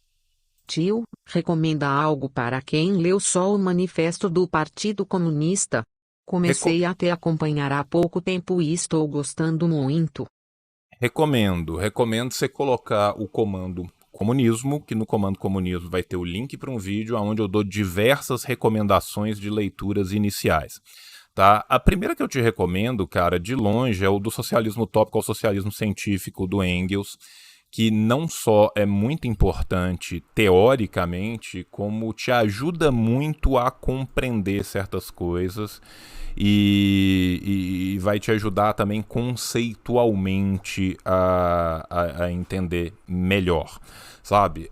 Tio, recomenda algo para quem leu só o manifesto do Partido Comunista? Comecei a te acompanhar há pouco tempo e estou gostando muito. Recomendo você colocar o comando comunismo, que no comando comunismo vai ter o link para um vídeo onde eu dou diversas recomendações de leituras iniciais. Tá? A primeira que eu te recomendo, cara, de longe, é o do Socialismo Utópico ao Socialismo Científico, do Engels, que não só é muito importante teoricamente, como te ajuda muito a compreender certas coisas e vai te ajudar também conceitualmente a entender melhor. Sabe?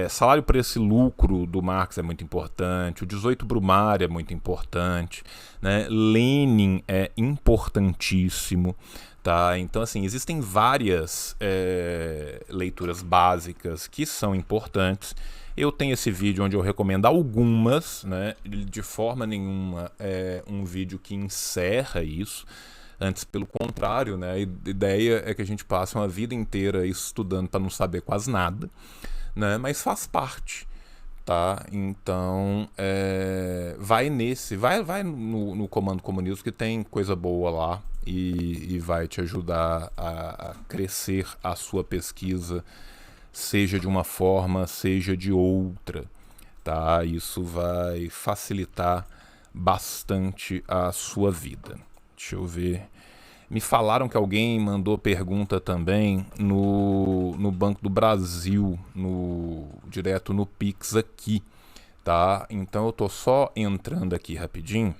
Salário, preço e lucro do Marx é muito importante, o 18 Brumário é muito importante, né? Lenin é importantíssimo. Tá? Então, assim, existem várias leituras básicas que são importantes. Eu tenho esse vídeo onde eu recomendo algumas, né? De forma nenhuma é um vídeo que encerra isso. Antes, pelo contrário, né? A ideia é que a gente passe uma vida inteira estudando para não saber quase nada, né? Mas faz parte. Tá? Então, vai no comando comunismo, que tem coisa boa lá e vai te ajudar a crescer a sua pesquisa, seja de uma forma, seja de outra. Tá? Isso vai facilitar bastante a sua vida. Deixa eu ver. Me falaram que alguém mandou pergunta também no Banco do Brasil, direto no Pix aqui, tá? Então eu tô só entrando aqui rapidinho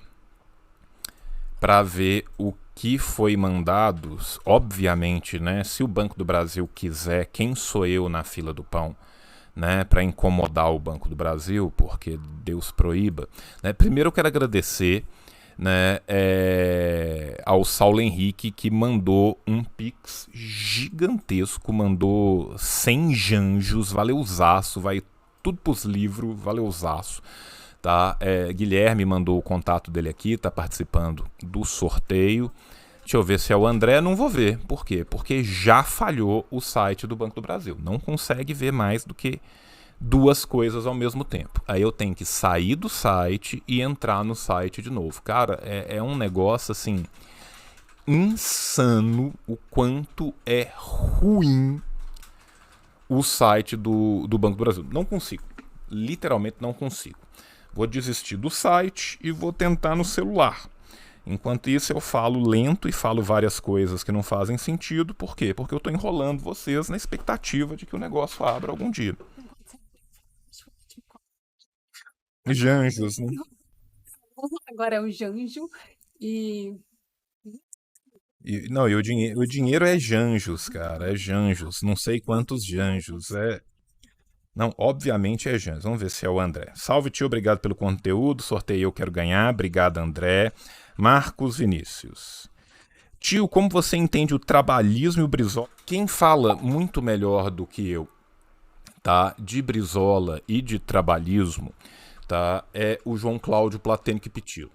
para ver o que foi mandado. Obviamente, né? Se o Banco do Brasil quiser, quem sou eu na fila do pão, né? Para incomodar o Banco do Brasil, porque Deus proíba, né? Primeiro eu quero agradecer, né, ao Saulo Henrique, que mandou um pix gigantesco, mandou 100 janjos, valeuzaço, vai tudo pros livros, valeuzaço, tá? Guilherme mandou o contato dele aqui, tá participando do sorteio. Deixa eu ver se é o André, não vou ver. Por quê? Porque já falhou o site do Banco do Brasil, não consegue ver mais do que duas coisas ao mesmo tempo. Aí eu tenho que sair do site e entrar no site de novo. Cara, é um negócio assim insano o quanto é ruim o site do Banco do Brasil. Não consigo. Literalmente não consigo. Vou desistir do site e vou tentar no celular. Enquanto isso eu falo lento e falo várias coisas que não fazem sentido. Por quê? Porque eu estou enrolando vocês na expectativa de que o negócio abra algum dia. Janjos, né? Agora é o Janjo e Não, e o dinheiro é Janjos, cara. É Janjos. Não sei quantos Janjos. Não, obviamente é Janjos. Vamos ver se é o André. Salve, tio. Obrigado pelo conteúdo. Sorteio eu quero ganhar. Obrigado, André. Marcos Vinícius. Tio, como você entende o trabalhismo e o Brizola? Quem fala muito melhor do que eu, tá, de Brizola e de trabalhismo, tá, é o João Cláudio Platênico Pitilo.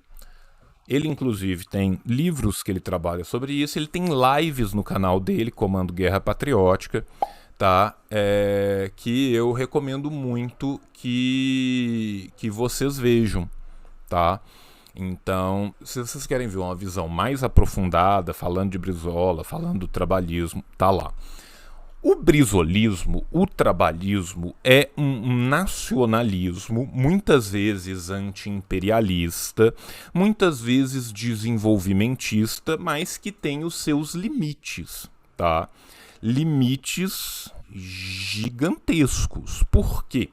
Ele, inclusive, tem livros que ele trabalha sobre isso. Ele tem lives no canal dele, Comando Guerra Patriótica, tá? Que eu recomendo muito que vocês vejam, tá? Então, se vocês querem ver uma visão mais aprofundada, falando de Brizola, falando do trabalhismo, tá lá. O brizolismo, o trabalhismo, é um nacionalismo, muitas vezes anti-imperialista, muitas vezes desenvolvimentista, mas que tem os seus limites, tá? Limites gigantescos. Por quê?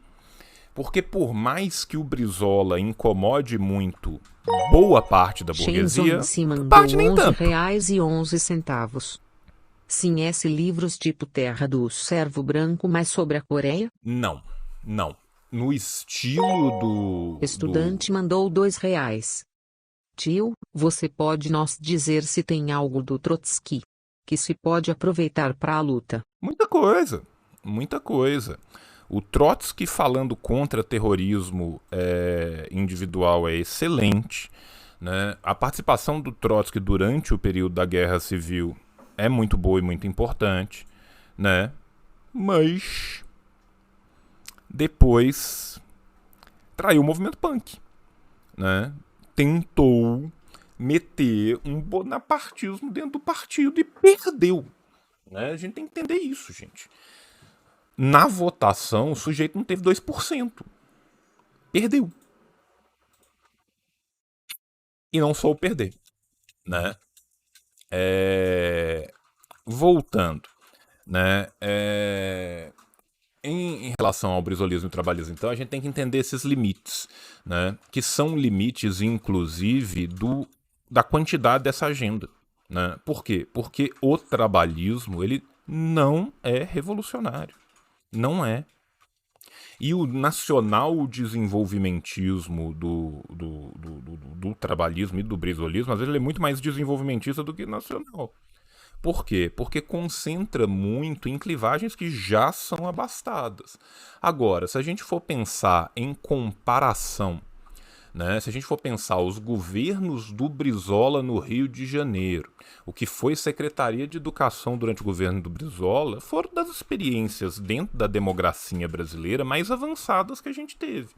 Porque por mais que o Brizola incomode muito boa parte da burguesia, parte nem tanto. R$11,11. Sim, livros tipo Terra do Servo Branco, mas sobre a Coreia? Não. No estilo do... Estudante mandou R$2. Tio, você pode nos dizer se tem algo do Trotsky que se pode aproveitar para a luta? Muita coisa. O Trotsky falando contra terrorismo individual é excelente, né? A participação do Trotsky durante o período da Guerra Civil é muito boa e muito importante, né? Mas depois traiu o movimento punk, né? Tentou meter um bonapartismo dentro do partido e perdeu, né? A gente tem que entender isso, gente. Na votação, o sujeito não teve 2%. Perdeu. E não só o perder, né? Voltando, né? Em relação ao brisolismo e trabalhismo, então, a gente tem que entender esses limites, né? Que são limites, inclusive, da quantidade dessa agenda, né? Por quê? Porque o trabalhismo, ele não é revolucionário. Não é. E o nacional desenvolvimentismo do trabalhismo e do brisolismo, às vezes ele é muito mais desenvolvimentista do que nacional. Por quê? Porque concentra muito em clivagens que já são abastadas. Agora, se a gente for pensar em comparação, né, se a gente for pensar os governos do Brizola no Rio de Janeiro, o que foi Secretaria de Educação durante o governo do Brizola, foram das experiências dentro da democracia brasileira mais avançadas que a gente teve.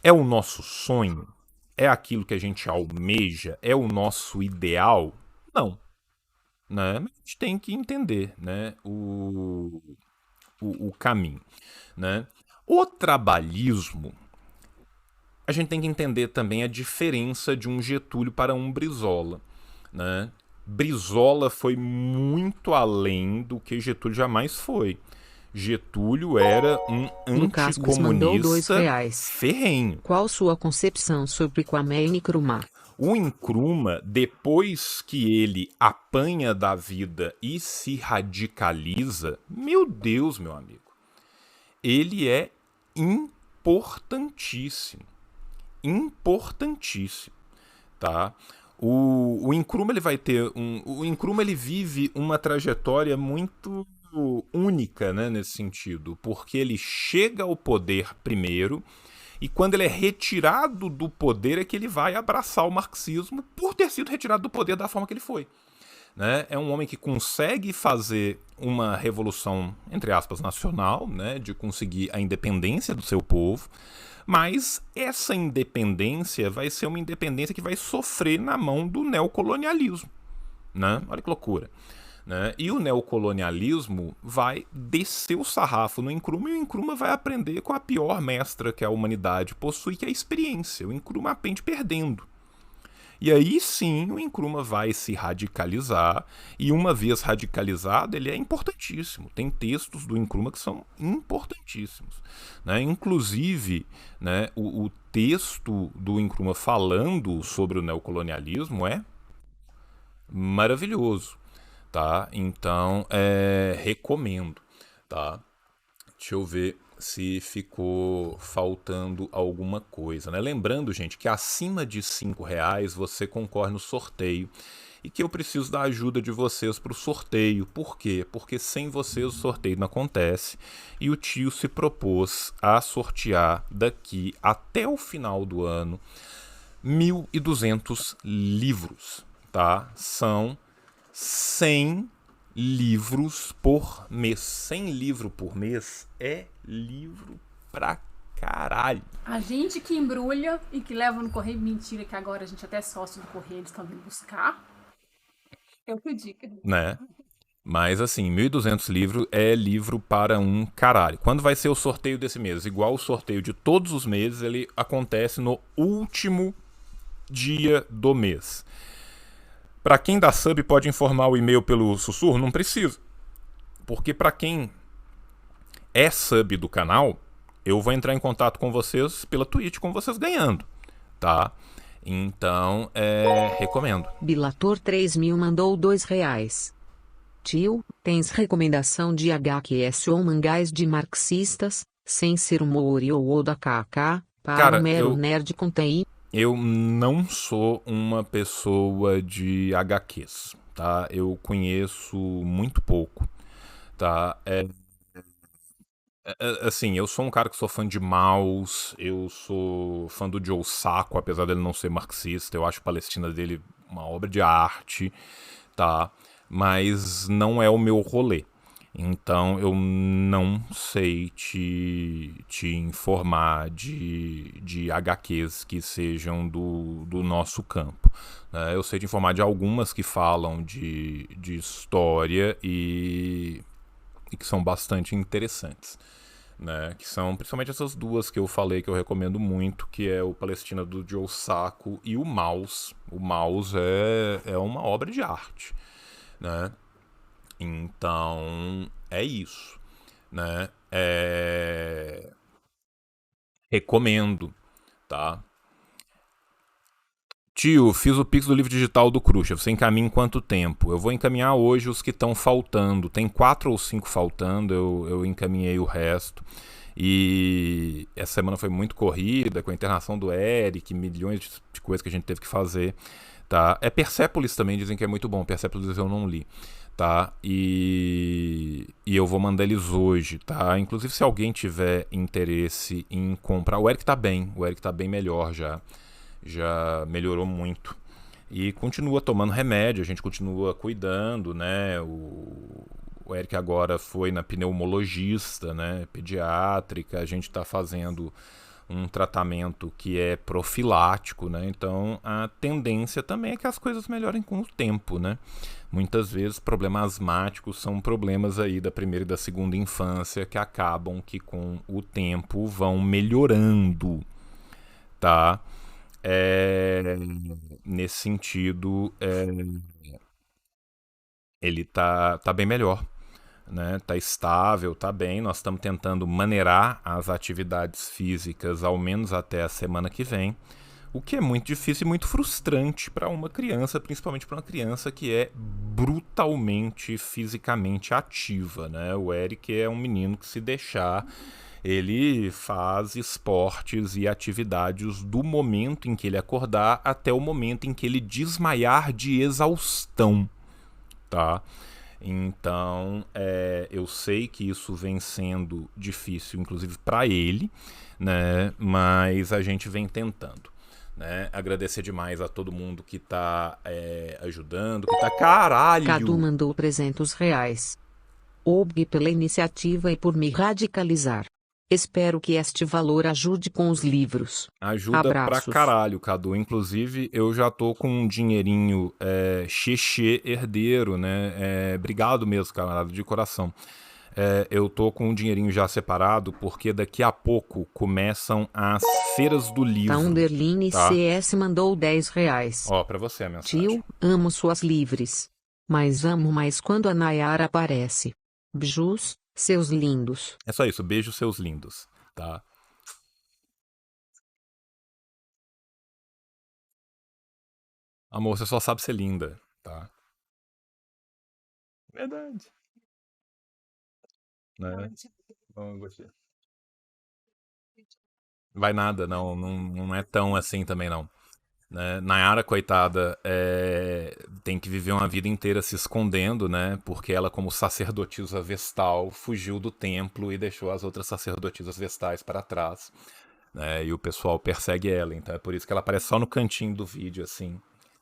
É o nosso sonho? É aquilo que a gente almeja? É o nosso ideal? Não. Né? Mas a gente tem que entender, né, o caminho. Né? O trabalhismo, a gente tem que entender também a diferença de um Getúlio para um Brizola. Né? Brizola foi muito além do que Getúlio jamais foi. Getúlio era um Lucas mandou anticomunista R$2. ferrenho. Qual sua concepção sobre Kwame Nkrumah? O Nkrumah, depois que ele apanha da vida e se radicaliza, meu Deus, meu amigo, ele é importantíssimo. Importantíssimo, tá? O Nkrumah, ele vai ter o Nkrumah, ele vive uma trajetória muito única, né, nesse sentido, porque ele chega ao poder primeiro e quando ele é retirado do poder é que ele vai abraçar o marxismo por ter sido retirado do poder da forma que ele foi. Né? É um homem que consegue fazer uma revolução, entre aspas, nacional, né, de conseguir a independência do seu povo, mas essa independência vai ser uma independência que vai sofrer na mão do neocolonialismo. Né? Olha que loucura. Né? E o neocolonialismo vai descer o sarrafo no Nkrumah e o Nkrumah vai aprender com a pior mestra que a humanidade possui, que é a experiência. O Nkrumah aprende perdendo. E aí sim o Nkrumah vai se radicalizar, e uma vez radicalizado ele é importantíssimo. Tem textos do Nkrumah que são importantíssimos. Né? Inclusive, né, o texto do Nkrumah falando sobre o neocolonialismo é maravilhoso. Tá? Então, recomendo. Tá? Deixa eu ver se ficou faltando alguma coisa. Né? Lembrando, gente, que acima de R$5 você concorre no sorteio e que eu preciso da ajuda de vocês para o sorteio. Por quê? Porque sem vocês o sorteio não acontece e o tio se propôs a sortear daqui até o final do ano 1.200 livros. Tá? São 100 livros por mês. 100 livros por mês é livro pra caralho. A gente que embrulha e que leva no correio, mentira, que agora a gente até é sócio do correio, eles estão vindo buscar. Eu que digo. Né? Mas assim, 1.200 livros é livro para um caralho. Quando vai ser o sorteio desse mês? Igual o sorteio de todos os meses, ele acontece no último dia do mês. Para quem dá sub, pode informar o e-mail pelo sussurro? Não precisa. Porque para quem é sub do canal, eu vou entrar em contato com vocês pela Twitch, com vocês ganhando, tá? Então, recomendo. Bilator 3000 mandou R$2. Tio, tens recomendação de HQS ou mangás de marxistas, sem ser o Mori ou Oda KK, para Cara, o mero nerd com TI? Eu não sou uma pessoa de HQs, tá? Eu conheço muito pouco, tá? Assim, eu sou um cara que sou fã de Maus, eu sou fã do Joe Sacco, apesar dele não ser marxista, eu acho a Palestina dele uma obra de arte, tá? Mas não é o meu rolê. Então eu não sei te informar de HQs que sejam do nosso campo, né? Eu sei te informar de algumas que falam de história e que são bastante interessantes, né? Que são principalmente essas duas que eu falei que eu recomendo muito, que é o Palestina do Joe Sacco e o Maus. O Maus é uma obra de arte, né? Então é isso, né? Recomendo, tá? Tio, fiz o Pix do livro digital do Cruxa. Você encaminha em quanto tempo? Eu vou encaminhar hoje os que estão faltando. Tem 4 ou 5 faltando, eu encaminhei o resto. E essa semana foi muito corrida, com a internação do Eric, milhões de coisas que a gente teve que fazer. Tá? Persepolis também, dizem que é muito bom. Persepolis eu não li. Tá? E eu vou mandar eles hoje, tá? Inclusive, se alguém tiver interesse em comprar. O Eric tá bem melhor já. Já melhorou muito. E continua tomando remédio, a gente continua cuidando, né? O Eric agora foi na pneumologista, né? Pediátrica, a gente está fazendo um tratamento que é profilático, né? Então a tendência também é que as coisas melhorem com o tempo, né? Muitas vezes problemas asmáticos são problemas aí da primeira e da segunda infância que acabam que com o tempo vão melhorando, tá? Nesse sentido, ele tá bem melhor, né? Tá estável, tá bem. Nós estamos tentando maneirar as atividades físicas ao menos até a semana que vem, o que é muito difícil e muito frustrante para uma criança, principalmente para uma criança que é brutalmente fisicamente ativa, né? O Eric é um menino que, se deixar, ele faz esportes e atividades do momento em que ele acordar até o momento em que ele desmaiar de exaustão, tá? Então, eu sei que isso vem sendo difícil, inclusive para ele, né? Mas a gente vem tentando, né? Agradecer demais a todo mundo que tá ajudando, que tá... Caralho! Cadu mandou R$300. Obgue pela iniciativa e por me radicalizar. Espero que este valor ajude com os livros. Ajuda Abraços. pra caralho, Cadu. Inclusive, eu já tô com um dinheirinho xexê herdeiro, né? Obrigado mesmo, camarada, de coração. Eu tô com um dinheirinho já separado, porque daqui a pouco começam as feiras do livro. Taunderline tá? CS mandou R$10. Ó, pra você a mensagem. Tio, amo suas livres. Mas amo mais quando a Nayara aparece. Bjus, seus lindos. É só isso, beijo seus lindos, tá? Amor, você só sabe ser linda, tá? Verdade. Né? Bom, gostei. Vai nada, não é tão assim também não. Né? Nayara, coitada, tem que viver uma vida inteira se escondendo, né? Porque ela, como sacerdotisa vestal, fugiu do templo e deixou as outras sacerdotisas vestais para trás. Né? E o pessoal persegue ela, então é por isso que ela aparece só no cantinho do vídeo, assim,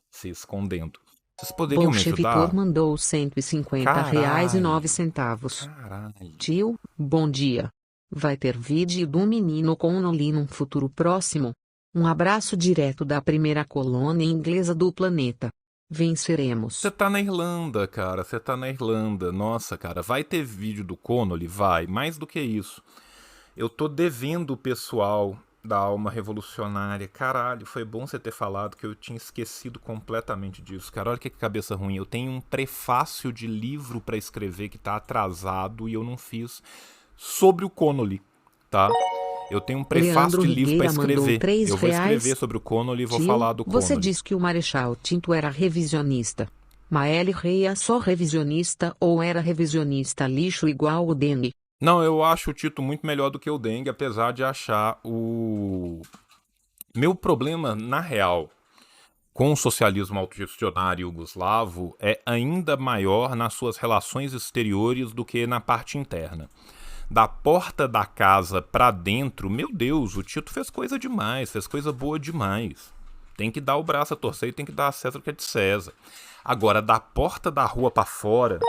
se escondendo. Vocês poderiam me ajudar? Bolchevitor mandou R$150,09. Caralho. Tio, bom dia. Vai ter vídeo do menino Connolly num futuro próximo? Um abraço direto da primeira colônia inglesa do planeta. Venceremos. Você tá na Irlanda, cara. Você tá na Irlanda. Nossa, cara. Vai ter vídeo do Connolly? Vai. Mais do que isso. Eu tô devendo o pessoal da Alma Revolucionária. Caralho, foi bom você ter falado, que eu tinha esquecido completamente disso. Cara, olha que cabeça ruim. Eu tenho um prefácio de livro pra escrever que tá atrasado e eu não fiz sobre o Connolly, tá? Eu tenho um prefácio Leandro de livro pra Rigueira mandou escrever. Eu vou R$3. escrever sobre o Connolly e vou Tio, falar do Connolly. você disse que o Marechal Tinto era revisionista. Maeli Reia só revisionista ou era revisionista lixo igual o Dengue? Não, eu acho o Tito muito melhor do que o Dengue, apesar de achar o... Meu problema, na real, com o socialismo autogestionário iugoslavo é ainda maior nas suas relações exteriores do que na parte interna. Da porta da casa pra dentro, meu Deus, o Tito fez coisa demais, fez coisa boa demais. Tem que dar o braço a torcer e tem que dar a César o que é de César. Agora, da porta da rua pra fora,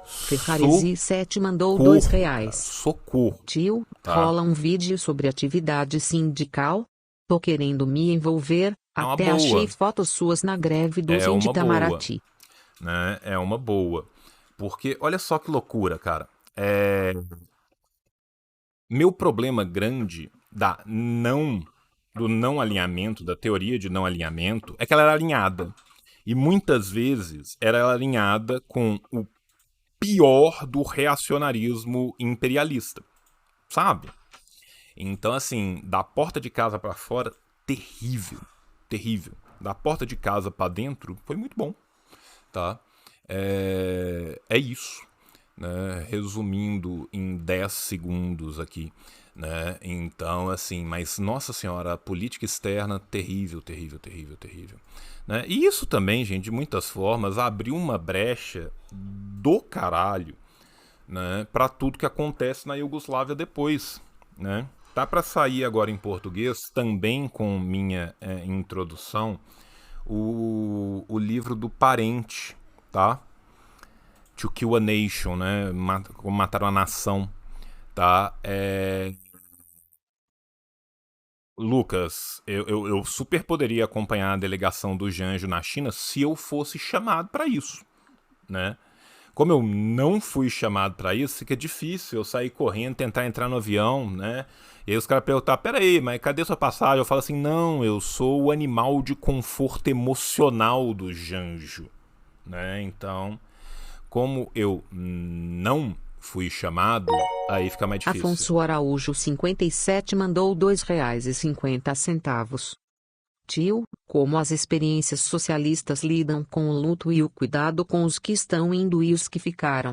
Ferrarizi7 mandou R$2. Socorro. Tio, Tá. rola um vídeo sobre atividade sindical? Tô querendo me envolver, uma até boa. achei fotos suas na greve dos É uma de Itamaraty. Né? É uma boa. Porque, olha só que loucura, cara. Meu problema grande do não alinhamento, da teoria de não alinhamento, é que ela era alinhada. E muitas vezes era alinhada com o pior do reacionarismo imperialista, sabe? Então, assim, da porta de casa pra fora, terrível, terrível. Da porta de casa pra dentro, foi muito bom, tá? É isso, né? Resumindo em 10 segundos aqui, né? Então, assim, mas, nossa senhora, a política externa, terrível, terrível, terrível, terrível. Né? E isso também, gente, de muitas formas, abriu uma brecha do caralho, né, para tudo que acontece na Iugoslávia depois, né? Tá para sair agora em português, também com minha introdução, o livro do Parente, tá? To Kill a Nation, né? Como matar uma nação, tá? Lucas, eu super poderia acompanhar a delegação do Janjo na China se eu fosse chamado para isso, né? Como eu não fui chamado para isso, fica difícil eu sair correndo, tentar entrar no avião, né? E aí os caras perguntam, peraí, mas cadê sua passagem? Eu falo assim, não, eu sou o animal de conforto emocional do Janjo, né? Então, como eu não fui chamado, aí fica mais difícil. Afonso Araújo 57 mandou R$2,50. Tio, como as experiências socialistas lidam com o luto e o cuidado com os que estão indo e os que ficaram?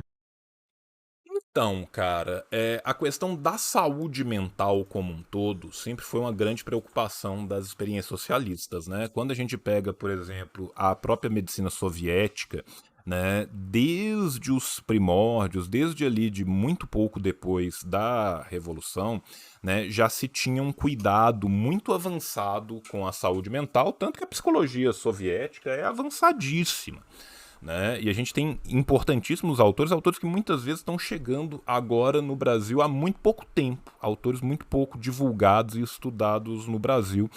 Então, cara, a questão da saúde mental como um todo sempre foi uma grande preocupação das experiências socialistas, né? Quando a gente pega, por exemplo, a própria medicina soviética, né, desde os primórdios, desde ali de muito pouco depois da Revolução, né, já se tinha um cuidado muito avançado com a saúde mental, tanto que a psicologia soviética é avançadíssima. Né? E a gente tem importantíssimos autores que muitas vezes estão chegando agora no Brasil há muito pouco tempo, autores muito pouco divulgados e estudados no Brasil,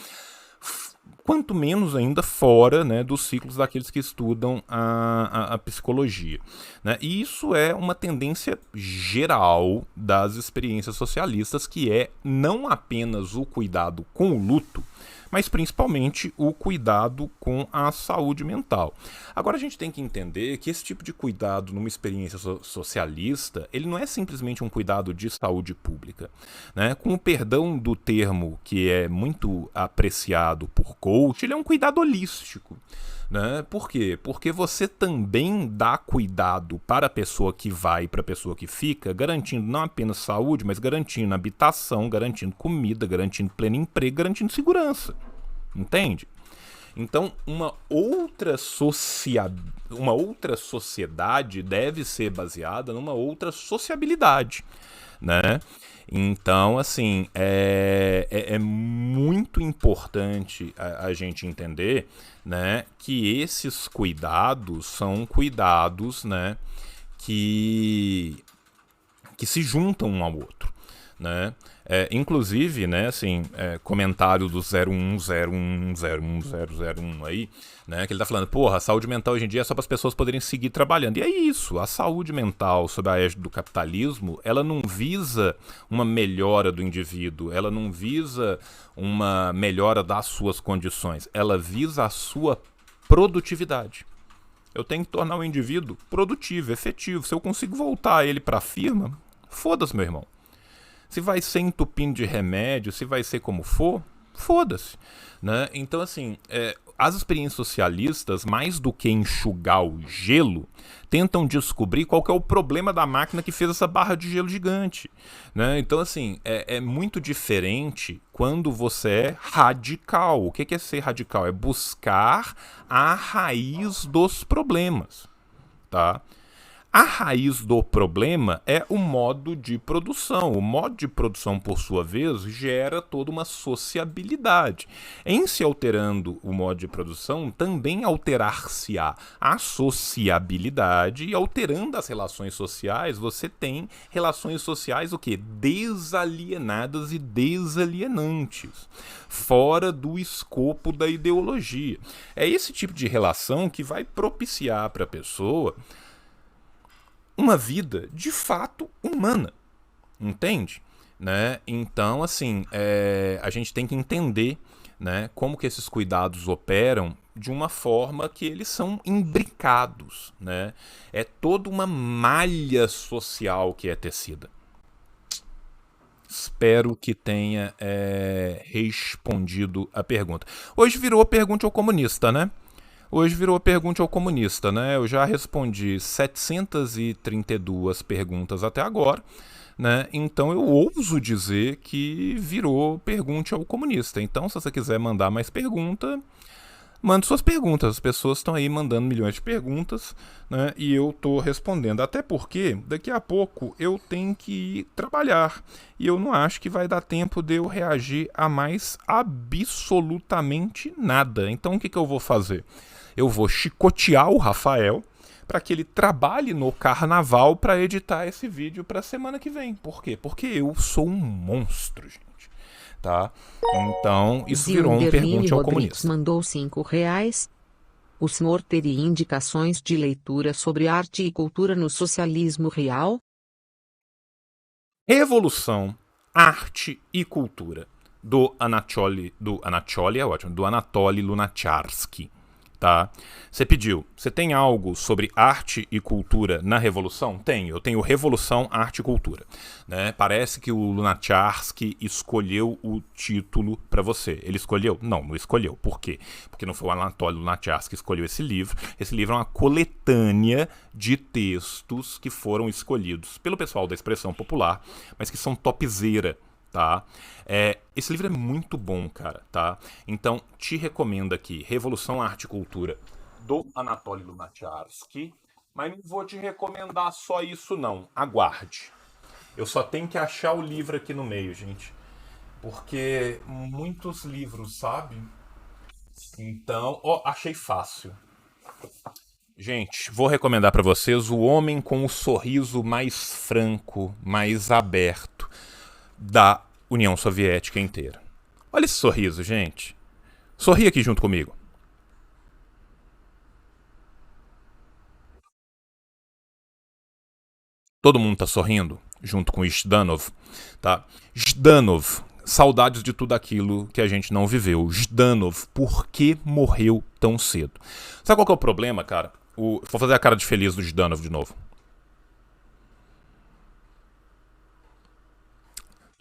quanto menos ainda fora, né, dos ciclos daqueles que estudam a psicologia. Né? E isso é uma tendência geral das experiências socialistas, que é não apenas o cuidado com o luto, mas principalmente o cuidado com a saúde mental. Agora a gente tem que entender que esse tipo de cuidado numa experiência socialista, ele não é simplesmente um cuidado de saúde pública, né? Com o perdão do termo que é muito apreciado por coach, ele é um cuidado holístico. Né? Por quê? Porque você também dá cuidado para a pessoa que vai e para a pessoa que fica, garantindo não apenas saúde, mas garantindo habitação, garantindo comida, garantindo pleno emprego, garantindo segurança. Entende? Então, uma outra sociedade deve ser baseada numa outra sociabilidade, né? Então, assim, é muito importante a gente entender, né, que esses cuidados são cuidados, né, que se juntam um ao outro, né? Inclusive, né, assim, comentário do 010101001 aí, né, que ele tá falando, porra, a saúde mental hoje em dia é só para as pessoas poderem seguir trabalhando. E é isso, a saúde mental sob a égide do capitalismo, ela não visa uma melhora do indivíduo, ela não visa uma melhora das suas condições, ela visa a sua produtividade. Eu tenho que tornar o indivíduo produtivo, efetivo. Se eu consigo voltar ele para a firma, foda-se, meu irmão. Se vai ser entupindo de remédio, se vai ser como for, foda-se. Né? Então, assim, as experiências socialistas, mais do que enxugar o gelo, tentam descobrir qual que é o problema da máquina que fez essa barra de gelo gigante. Né? Então, assim, é muito diferente quando você é radical. O que é ser radical? É buscar a raiz dos problemas. Tá? A raiz do problema é o modo de produção. O modo de produção, por sua vez, gera toda uma sociabilidade. Em se alterando o modo de produção, também alterar-se-á a sociabilidade, e alterando as relações sociais, você tem relações sociais o quê? Desalienadas e desalienantes, fora do escopo da ideologia. É esse tipo de relação que vai propiciar para a pessoa uma vida de fato humana, entende? Né? Então, assim, a gente tem que entender, né, como que esses cuidados operam de uma forma que eles são imbricados, né? É toda uma malha social que é tecida. Espero que tenha respondido a pergunta. Hoje virou pergunta ao comunista, né? Hoje virou pergunta ao comunista, né? Eu já respondi 732 perguntas até agora, né? Então eu ouso dizer que virou pergunta ao comunista. Então, se você quiser mandar mais pergunta, mande suas perguntas. As pessoas estão aí mandando milhões de perguntas, né? E eu estou respondendo. Até porque daqui a pouco eu tenho que ir trabalhar. E eu não acho que vai dar tempo de eu reagir a mais absolutamente nada. Então o que eu vou fazer? Eu vou chicotear o Rafael para que ele trabalhe no carnaval para editar esse vídeo para a semana que vem. Por quê? Porque eu sou um monstro, gente. Tá? Então, isso virou um pergunte ao comunista. Mandou R$5. O senhor teria indicações de leitura sobre arte e cultura no socialismo real? Revolução, Arte e Cultura, do Anatoly Lunacharsky. Tá? Você pediu, você tem algo sobre arte e cultura na Revolução? Tenho, eu tenho Revolução, Arte e Cultura. Né? Parece que o Lunacharsky escolheu o título para você. Ele escolheu? Não, não escolheu. Por quê? Porque não foi o Anatoly Lunacharsky que escolheu esse livro. Esse livro é uma coletânea de textos que foram escolhidos pelo pessoal da expressão popular, mas que são topzera. Tá? Esse livro é muito bom, cara, tá? Então, te recomendo aqui Revolução, Arte e Cultura, do Anatoly Lunacharsky, mas não vou te recomendar só isso, não. Aguarde. Eu só tenho que achar o livro aqui no meio, gente. Porque muitos livros, sabe? Então, achei fácil. Gente, vou recomendar para vocês O Homem com o Sorriso Mais Franco, Mais Aberto, da União Soviética inteira. Olha esse sorriso, gente. Sorri aqui junto comigo. Todo mundo tá sorrindo junto com Zhdanov, tá? Zhdanov, saudades de tudo aquilo que a gente não viveu. Zhdanov, por que morreu tão cedo? Sabe qual que é o problema, cara? Vou fazer a cara de feliz do Zhdanov de novo.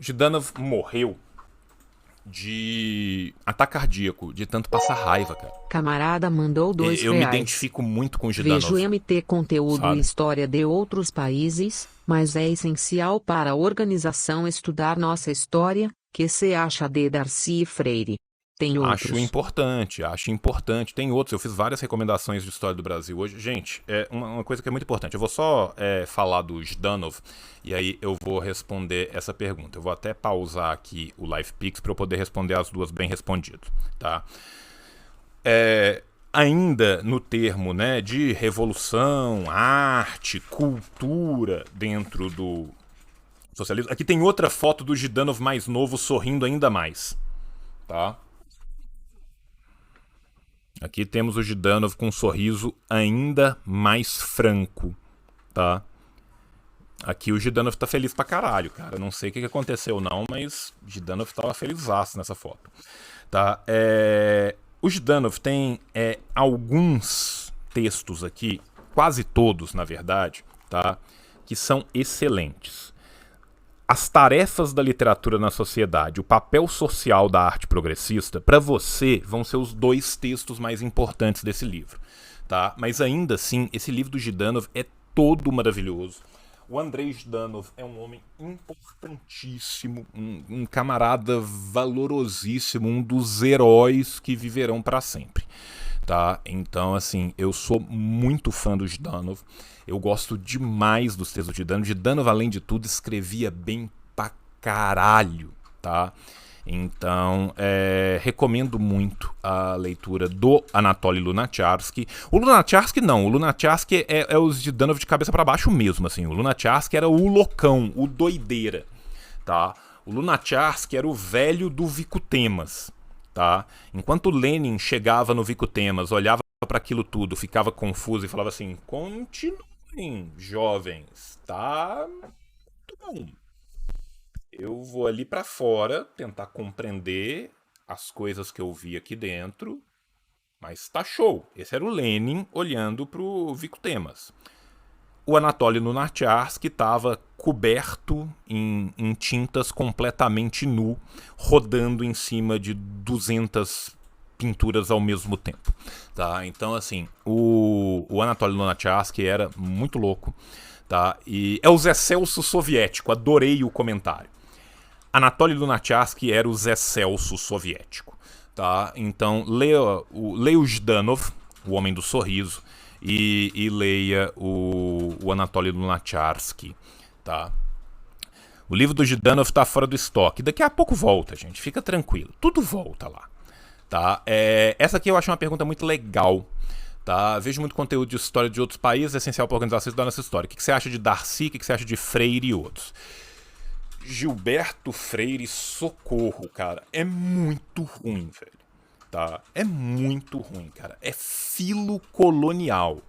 Zhdanov morreu de ataque cardíaco, de tanto passar raiva, cara. Camarada mandou R$2. Eu me identifico muito com o Zhdanov. Vejo MT conteúdo sabe? e história de outros países, mas é essencial para a organização estudar nossa história. Que se acha de Darcy Freire? Tem outros. Acho importante. Tem outros. Eu fiz várias recomendações de história do Brasil hoje. Gente, é uma coisa que é muito importante. Eu vou só falar do Zhdanov e aí eu vou responder essa pergunta. Eu vou até pausar aqui o LivePix para eu poder responder as duas bem respondido, tá? Ainda no termo, né, de revolução, arte, cultura dentro do socialismo. Aqui tem outra foto do Zhdanov mais novo sorrindo ainda mais, tá? Aqui temos o Zhdanov com um sorriso ainda mais franco, tá? Aqui o Zhdanov tá feliz pra caralho, cara. Não sei o que aconteceu não, mas o Zhdanov tava felizaço nessa foto, tá? O Zhdanov tem alguns textos aqui, quase todos, na verdade, tá? Que são excelentes. As tarefas da literatura na sociedade, o papel social da arte progressista, para você, vão ser os dois textos mais importantes desse livro, tá? Mas ainda assim, esse livro do Zhdanov é todo maravilhoso. O Andrei Zhdanov é um homem importantíssimo, um camarada valorosíssimo, um dos heróis que viverão para sempre, tá? Então, assim, eu sou muito fã do Zhdanov. Eu gosto demais dos textos do Zhdanov. Zhdanov, além de tudo, escrevia bem pra caralho, tá? Então, recomendo muito a leitura do Anatoly Lunacharsky. O Lunacharsky não, o Lunacharsky é os Zhdanov de cabeça pra baixo mesmo, assim. O Lunacharsky era o loucão, o doideira, tá? O Lunacharsky era o velho do Vico Temas, tá? Enquanto Lenin chegava no Vico Temas, olhava para aquilo tudo, ficava confuso e falava assim: continuem, jovens, tá? Muito bom. Eu vou ali para fora tentar compreender as coisas que eu vi aqui dentro, mas tá show. Esse era o Lenin olhando pro Vico Temas. O Anatoly Lunacharsky estava coberto em tintas, completamente nu, rodando em cima de 200 pinturas ao mesmo tempo. Tá? Então, assim, o Anatoly Lunacharsky era muito louco. Tá? E é o Zé Celso soviético, adorei o comentário. Anatoly Lunacharsky era o Zé Celso soviético. Tá? Então, leia o Zhdanov, o Homem do Sorriso, e leia o Anatoly Lunacharsky, tá? O livro do Zhdanov tá fora do estoque. Daqui a pouco volta, gente. Fica tranquilo. Tudo volta lá, tá? Essa aqui eu acho uma pergunta muito legal, tá? Vejo muito conteúdo de história de outros países, é essencial para organizar a nossa história. O que você acha de Darcy? O que você acha de Freire e outros? Gilberto Freire, socorro, cara. É muito ruim, velho. Tá? É muito ruim, cara. É filocolonial.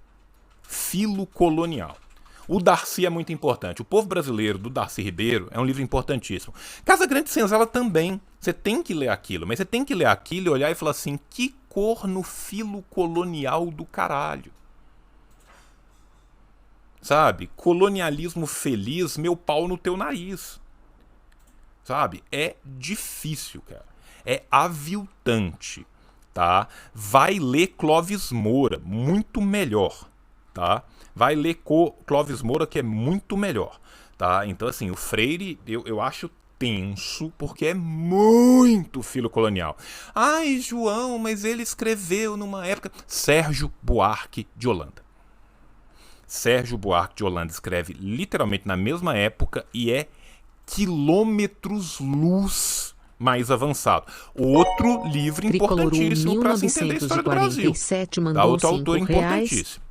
Filocolonial. O Darcy é muito importante. O Povo Brasileiro, do Darcy Ribeiro, é um livro importantíssimo. Casa Grande Senzala também. Você tem que ler aquilo. Mas você tem que ler aquilo e olhar e falar assim: que corno filocolonial do caralho. Sabe? Colonialismo feliz, meu pau no teu nariz. Sabe? É difícil, cara. É aviltante. Tá? Vai ler Clóvis Moura, muito melhor, tá? Vai ler Clóvis Moura, que é muito melhor, tá? Então, assim, o Freire eu acho tenso, porque é muito filocolonial. Ai, João, mas ele escreveu numa época... Sérgio Buarque de Holanda. Sérgio Buarque de Holanda escreve literalmente na mesma época e é quilômetros-luz mais avançado. Outro livro importantíssimo para se entender a história do Brasil. Mandou outro autor importantíssimo.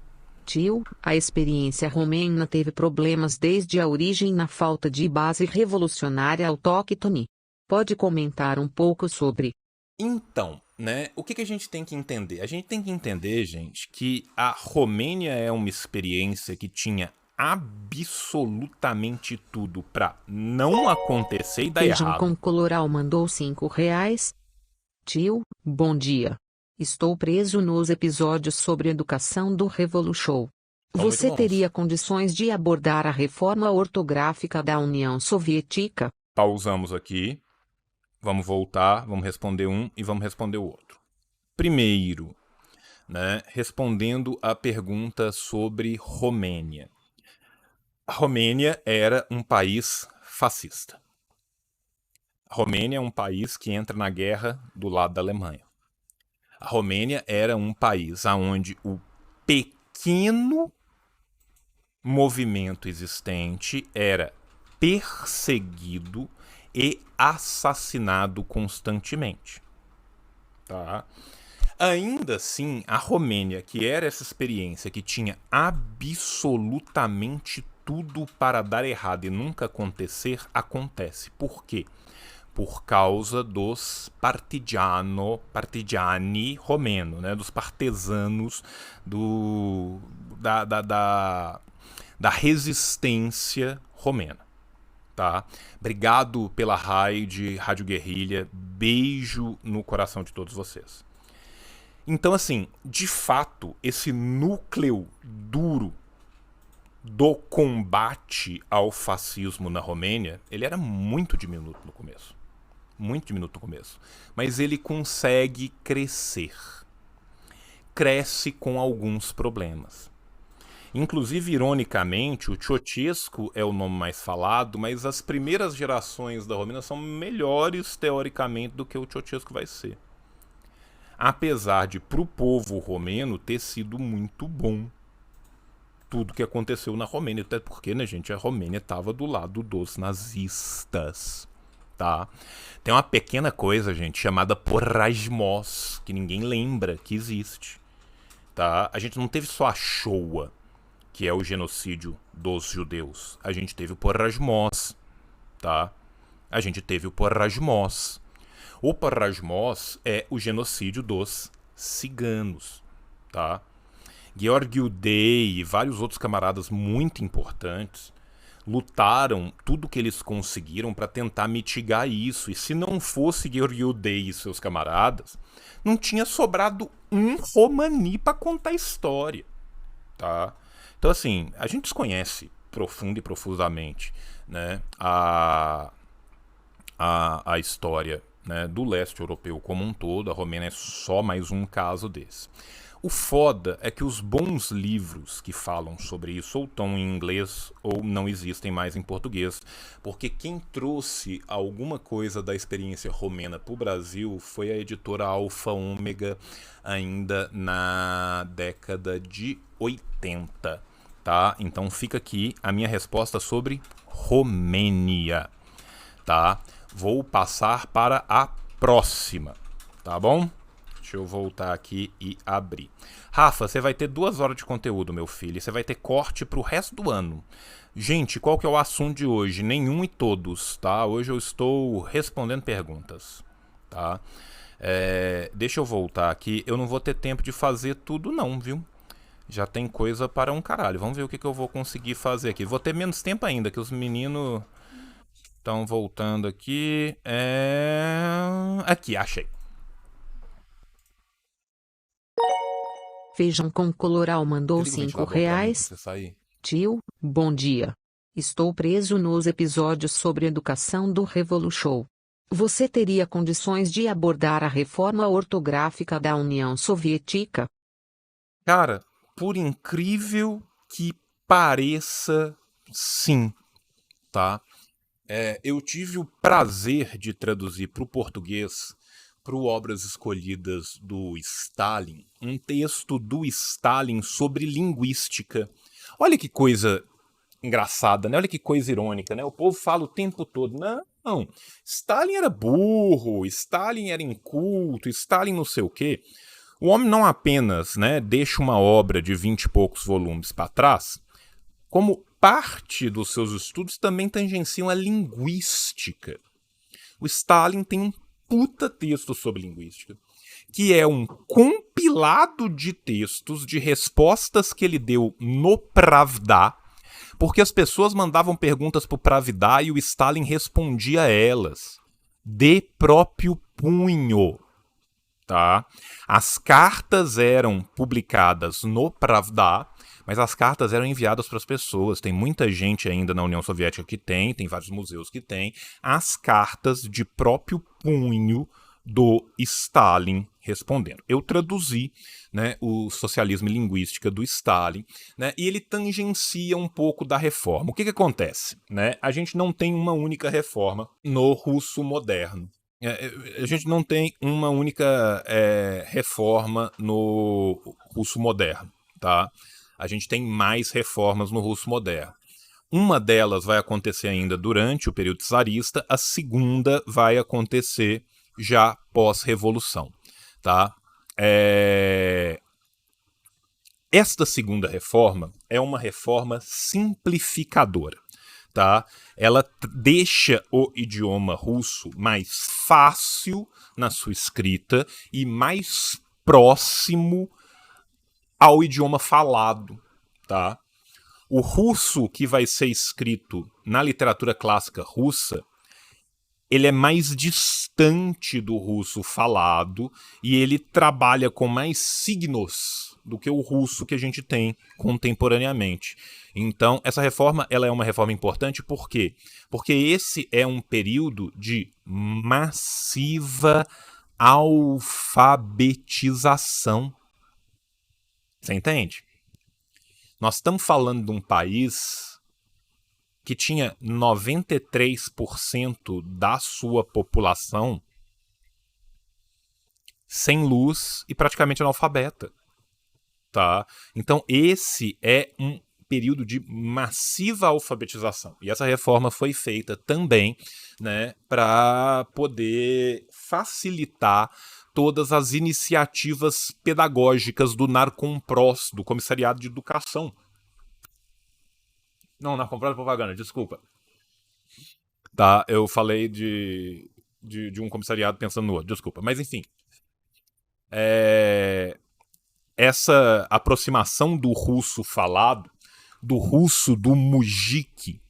Tio, a experiência romena teve problemas desde a origem na falta de base revolucionária autóctone. Pode comentar um pouco sobre? Então, né, o que a gente tem que entender? A gente tem que entender, gente, que a Romênia é uma experiência que tinha absolutamente tudo pra não acontecer e dar Feijão errado. com coloral mandou R$5. Tio, bom dia. Estou preso nos episódios sobre educação do Revolution. Você teria condições de abordar a reforma ortográfica da União Soviética? Pausamos aqui. Vamos voltar, vamos responder um e vamos responder o outro. Primeiro, né, respondendo a pergunta sobre Romênia. A Romênia era um país fascista. A Romênia é um país que entra na guerra do lado da Alemanha. A Romênia era um país onde o pequeno movimento existente era perseguido e assassinado constantemente. Tá? Ainda assim, a Romênia, que era essa experiência que tinha absolutamente tudo para dar errado e nunca acontecer, acontece. Por quê? Por causa dos partigiani romeno, né? Dos partesanos da resistência romena. Tá? Obrigado pela raid, Rádio Guerrilha. Beijo no coração de todos vocês. Então, assim, de fato, esse núcleo duro do combate ao fascismo na Romênia, ele era muito diminuto no começo. Muito diminuto no começo. Mas ele consegue crescer. Cresce com alguns problemas. Inclusive, ironicamente, o Ceausescu é o nome mais falado, mas as primeiras gerações da Romênia são melhores, teoricamente, do que o Ceausescu vai ser. apesar de pro povo romeno ter sido muito bom tudo que aconteceu na Romênia, até porque, né, gente, a Romênia estava do lado dos nazistas, tá? Tem uma pequena coisa, gente, chamada Porrasmos, que ninguém lembra que existe, tá? A gente não teve só a Shoah, que é o genocídio dos judeus. A gente teve o Porrasmos, tá? A gente teve o Porrasmos. O Porrasmos é o genocídio dos ciganos, tá? Georg Udey e vários outros camaradas muito importantes lutaram tudo que eles conseguiram para tentar mitigar isso. E se não fosse Georg Udey e seus camaradas, não tinha sobrado um romani para contar a história, tá? Então, assim, a gente desconhece profunda e profusamente, né, a história, né, do leste europeu como um todo. A Romênia é só mais um caso desse. O foda é que os bons livros que falam sobre isso ou estão em inglês ou não existem mais em português, porque quem trouxe alguma coisa da experiência romena para o Brasil foi a editora Alfa Ômega, ainda na década de 80, tá? Então fica aqui a minha resposta sobre Romênia, tá? Vou passar para a próxima, tá bom? Deixa eu voltar aqui e abrir. Rafa, você vai ter 2 horas de conteúdo, meu filho. Você vai ter corte pro resto do ano. Gente, qual que é o assunto de hoje? Nenhum e todos, tá? Hoje eu estou respondendo perguntas, tá? Deixa eu voltar aqui. Eu não vou ter tempo de fazer tudo não, viu? Já tem coisa para um caralho. Vamos ver o que eu vou conseguir fazer aqui. Vou ter menos tempo ainda, que os meninos estão voltando aqui. Aqui, achei. Feijão com Coloral mandou Liga o 5 ventilador pra mim, reais. pra você sair. Tio, bom dia. Estou preso nos episódios sobre educação do Revolution. Você teria condições de abordar a reforma ortográfica da União Soviética? Cara, por incrível que pareça, sim, tá? Eu tive o prazer de traduzir para o português, para o Obras Escolhidas do Stalin, um texto do Stalin sobre linguística. Olha que coisa engraçada, né? Olha que coisa irônica, né? O povo fala o tempo todo, não, Stalin era burro, Stalin era inculto, Stalin não sei o quê. O homem não apenas, né, deixa uma obra de 20 e poucos volumes para trás, como parte dos seus estudos também tangenciam a linguística. O Stalin tem um puta texto sobre linguística, que é um compilado de textos de respostas que ele deu no Pravda, porque as pessoas mandavam perguntas pro Pravda e o Stalin respondia a elas de próprio punho, tá? As cartas eram publicadas no Pravda, mas as cartas eram enviadas para as pessoas. Tem muita gente ainda na União Soviética que tem vários museus que tem as cartas de próprio punho do Stalin respondendo. Eu traduzi, né, o Socialismo e Linguística do Stalin, né, e ele tangencia um pouco da reforma. O que acontece? Né? A gente não tem uma única reforma no russo moderno. A gente não tem uma única reforma no russo moderno, tá? A gente tem mais reformas no russo moderno. Uma delas vai acontecer ainda durante o período czarista, a segunda vai acontecer já pós-revolução, tá? Esta segunda reforma é uma reforma simplificadora, tá? Ela deixa o idioma russo mais fácil na sua escrita e mais próximo ao idioma falado, tá? O russo que vai ser escrito na literatura clássica russa, ele é mais distante do russo falado e ele trabalha com mais signos do que o russo que a gente tem contemporaneamente. Então, essa reforma ela é uma reforma importante por quê? Porque esse é um período de massiva alfabetização. Você entende? Nós estamos falando de um país que tinha 93% da sua população sem luz e praticamente analfabeta. Tá? Então esse é um período de massiva alfabetização. E essa reforma foi feita também, né, para poder facilitar todas as iniciativas pedagógicas do Narcompros, do Comissariado de Educação. Não, Narcompros é propaganda, desculpa. Tá, eu falei de um comissariado pensando no outro, desculpa. Mas enfim, essa aproximação do russo falado, do russo do mujik,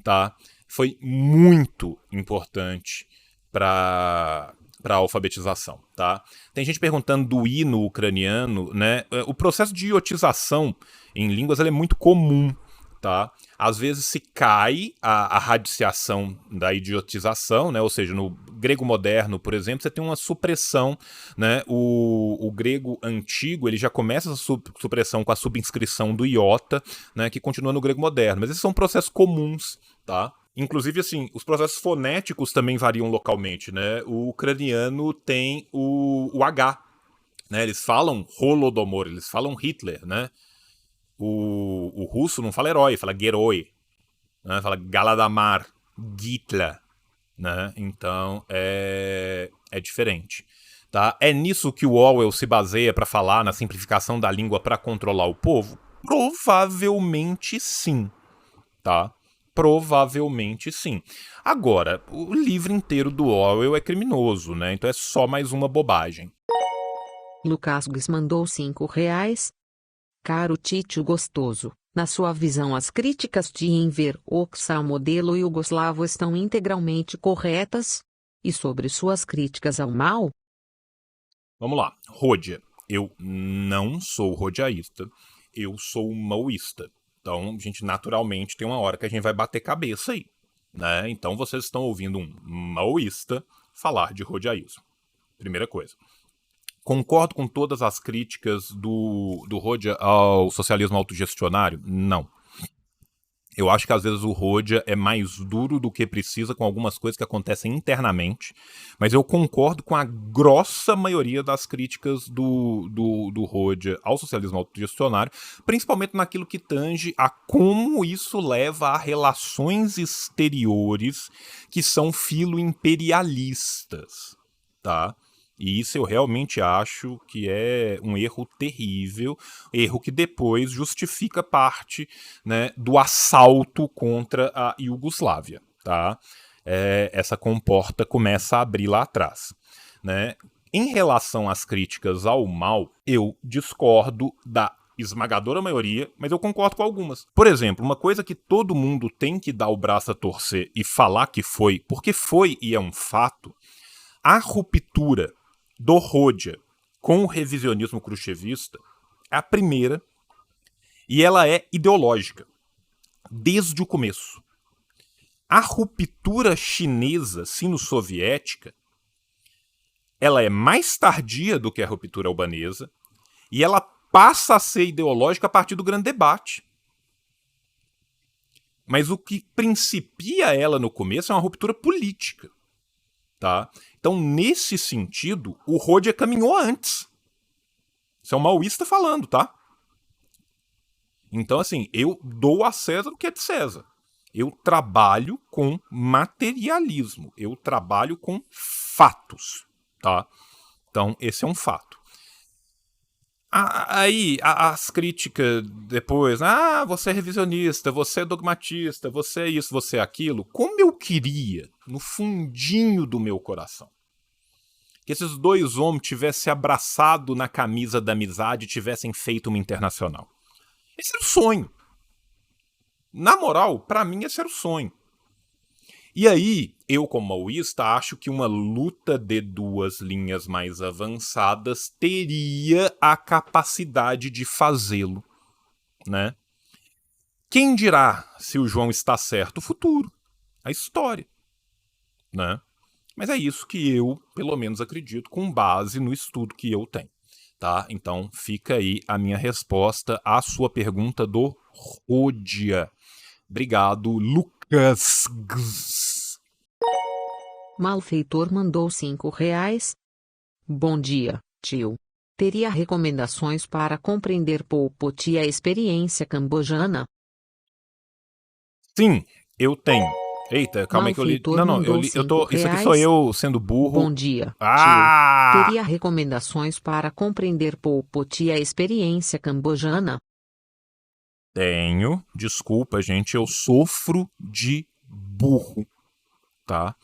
tá, foi muito importante para a alfabetização, tá? Tem gente perguntando do hino ucraniano, né? O processo de iotização em línguas ele é muito comum, tá? Às vezes se cai a radiciação da idiotização, né? Ou seja, no grego moderno, por exemplo, você tem uma supressão, né? O grego antigo ele já começa essa supressão com a subinscrição do iota, né? Que continua no grego moderno. Mas esses são processos comuns, tá? Inclusive, assim, os processos fonéticos também variam localmente, né? O ucraniano tem o H, né? Eles falam Holodomor, eles falam Hitler, né? O russo não fala herói, fala Geroi, né? Fala Galadamar, Gitla, né? Então é diferente. Tá? É nisso que o Orwell se baseia para falar na simplificação da língua para controlar o povo? Provavelmente sim. Tá? Provavelmente sim. Agora, o livro inteiro do Orwell é criminoso, né? Então é só mais uma bobagem. Lucas Guis mandou R$5. Caro Títio Gostoso, na sua visão as críticas de Enver Hoxha ao modelo iugoslavo estão integralmente corretas? E sobre suas críticas ao mal? Vamos lá. Rodia. Eu não sou rodiaísta. Eu sou maoísta. Então, a gente naturalmente tem uma hora que a gente vai bater cabeça aí, né? Então, vocês estão ouvindo um maoísta falar de rodiaísmo. Primeira coisa. Concordo com todas as críticas do Rodia ao socialismo autogestionário? Não. Eu acho que às vezes o Rodia é mais duro do que precisa com algumas coisas que acontecem internamente, mas eu concordo com a grossa maioria das críticas do Rodia ao socialismo autogestionário, principalmente naquilo que tange a como isso leva a relações exteriores que são filo-imperialistas, tá? E isso eu realmente acho que é um erro terrível, erro que depois justifica parte, né, do assalto contra a Iugoslávia, tá? Essa comporta começa a abrir lá atrás, né? Em relação às críticas ao mal, eu discordo da esmagadora maioria, mas eu concordo com algumas. Por exemplo, uma coisa que todo mundo tem que dar o braço a torcer e falar que foi, porque foi e é um fato, a ruptura do Rodia com o revisionismo khrushchevista é a primeira e ela é ideológica, desde o começo. A ruptura chinesa sino-soviética ela é mais tardia do que a ruptura albanesa e ela passa a ser ideológica a partir do grande debate. Mas o que principia ela no começo é uma ruptura política. Tá? Então, nesse sentido, o Rodia caminhou antes. Isso é um maoísta falando, tá? Então, assim, eu dou a César o que é de César. Eu trabalho com materialismo. Eu trabalho com fatos, tá? Então, esse é um fato. Aí, as críticas depois, você é revisionista, você é dogmatista, você é isso, você é aquilo. Como eu queria, no fundinho do meu coração, que esses dois homens tivessem abraçado na camisa da amizade e tivessem feito uma internacional. Esse era o sonho. Na moral, pra mim, esse era o sonho. E aí, eu como maoísta, acho que uma luta de duas linhas mais avançadas teria a capacidade de fazê-lo, né? Quem dirá se o João está certo? O futuro, a história, né? Mas é isso que eu, pelo menos, acredito com base no estudo que eu tenho, tá? Então, fica aí a minha resposta à sua pergunta do Rodia. Obrigado, Lucas. Malfeitor mandou R$5. Bom dia, tio. Teria recomendações para compreender Pol Pot e a experiência cambojana? Sim, eu tenho. Eita, calma aí que eu li. Malfeitor Não, não, eu mandou li. Eu tô. Isso aqui sou R$ 5. eu sendo burro. Bom dia, tio. Ah! Teria recomendações para compreender Pol Pot e a experiência cambojana? Tenho. Desculpa, gente, eu sofro de burro, tá?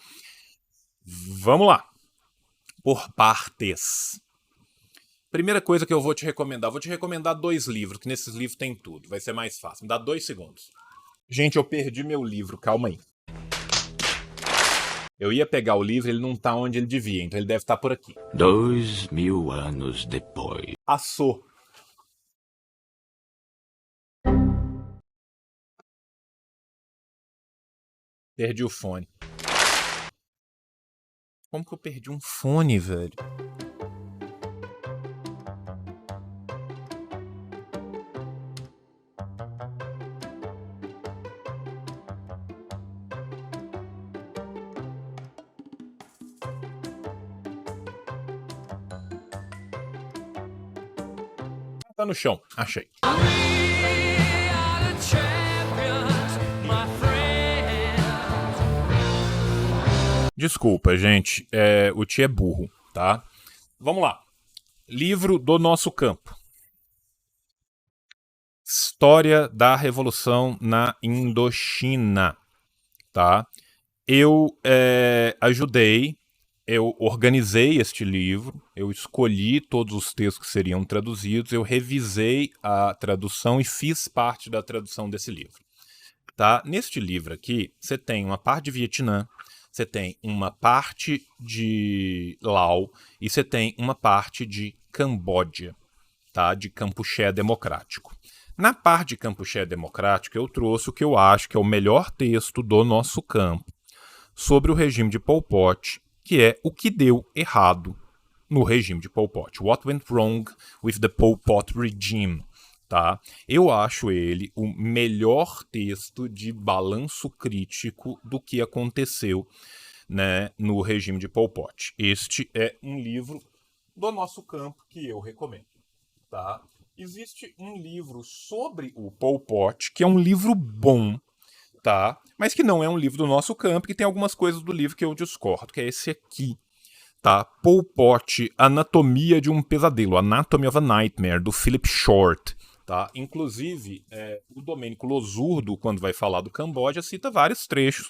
Vamos lá. Por partes. Primeira coisa que eu vou te recomendar 2 livros, que nesses livros tem tudo. Vai ser mais fácil. Me dá 2 segundos. Gente, eu perdi meu livro, calma aí. Eu ia pegar o livro, ele não tá onde ele devia, então ele deve estar por aqui. 2000 anos depois. Assou. Perdi o fone. Como que eu perdi um fone, velho? Tá no chão. Achei. Desculpa, gente. O tio é burro, tá? Vamos lá. Livro do nosso campo. História da Revolução na Indochina, tá? Eu ajudei, eu organizei este livro, eu escolhi todos os textos que seriam traduzidos, eu revisei a tradução e fiz parte da tradução desse livro, tá? Neste livro aqui, você tem uma parte de Vietnã, você tem uma parte de Laos e você tem uma parte de Camboja, tá? De Kampuchea Democrático. Na parte de Kampuchea Democrático, eu trouxe o que eu acho que é o melhor texto do nosso campo sobre o regime de Pol Pot, que é o que deu errado no regime de Pol Pot. What went wrong with the Pol Pot regime, tá? Eu acho ele o melhor texto de balanço crítico do que aconteceu, né, no regime de Pol Pot. Este é um livro do nosso campo que eu recomendo, tá? Existe um livro sobre o Pol Pot, que é um livro bom, tá? Mas que não é um livro do nosso campo, que tem algumas coisas do livro que eu discordo, que é esse aqui, tá? Pol Pot, Anatomia de um Pesadelo, Anatomy of a Nightmare, do Philip Short, tá? Inclusive, o Domênico Losurdo, quando vai falar do Camboja, cita vários trechos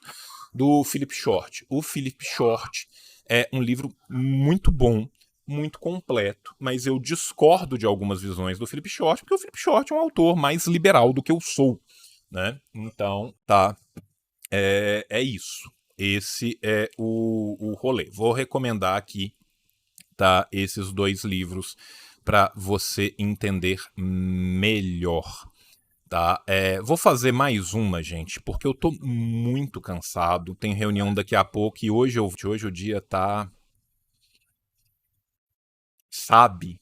do Philip Short. O Philip Short é um livro muito bom, muito completo, mas eu discordo de algumas visões do Philip Short, porque o Philip Short é um autor mais liberal do que eu sou, né? Então, tá, é isso. Esse é o rolê. Vou recomendar aqui, tá, esses 2 livros para você entender melhor, tá? Vou fazer mais uma, gente, porque eu tô muito cansado. Tem reunião daqui a pouco e hoje o dia tá, sabe,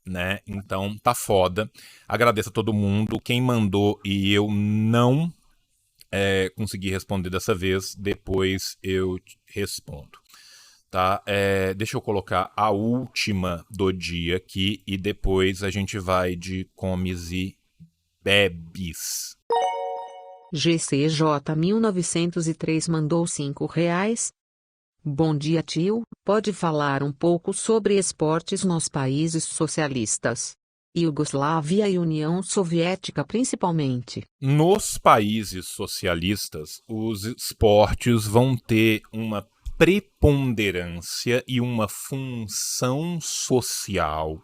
né? Então tá foda. Agradeço a todo mundo. Quem mandou e eu não consegui responder dessa vez, depois eu respondo, tá? Deixa eu colocar a última do dia aqui e depois a gente vai de comes e bebes. GCJ 1903 mandou R$ 5. Bom dia, tio. Pode falar um pouco sobre esportes nos países socialistas? Iugoslávia e União Soviética principalmente. Nos países socialistas, os esportes vão ter uma preponderância e uma função social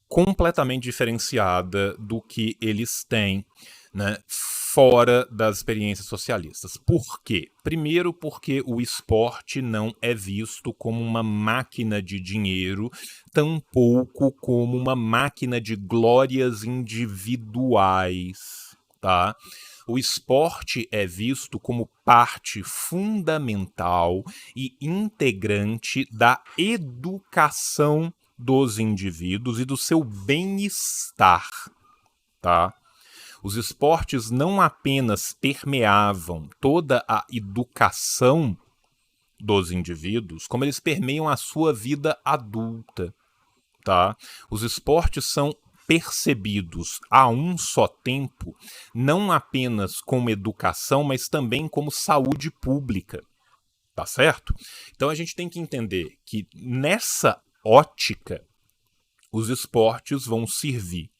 completamente diferenciada do que eles têm, né, fora das experiências socialistas. Por quê? Primeiro, porque o esporte não é visto como uma máquina de dinheiro, tampouco como uma máquina de glórias individuais, tá? O esporte é visto como parte fundamental e integrante da educação dos indivíduos e do seu bem-estar, tá? Os esportes não apenas permeavam toda a educação dos indivíduos, como eles permeiam a sua vida adulta, tá? Os esportes são percebidos a um só tempo, não apenas como educação, mas também como saúde pública, tá certo? Então a gente tem que entender que nessa ótica, os esportes vão servir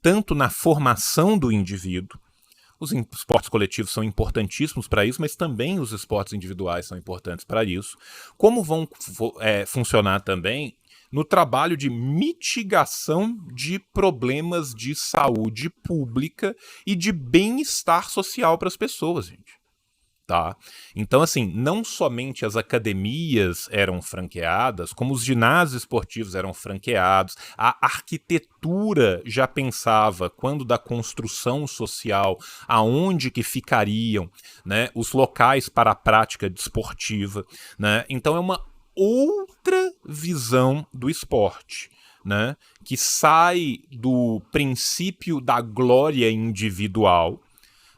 tanto na formação do indivíduo. Os esportes coletivos são importantíssimos para isso, mas também os esportes individuais são importantes para isso. Como vão funcionar também no trabalho de mitigação de problemas de saúde pública e de bem-estar social para as pessoas, gente. Tá? Então, assim, não somente as academias eram franqueadas, como os ginásios esportivos eram franqueados, a arquitetura já pensava, quando da construção social, aonde que ficariam, né, os locais para a prática desportiva, né? Então é uma outra visão do esporte, né, que sai do princípio da glória individual.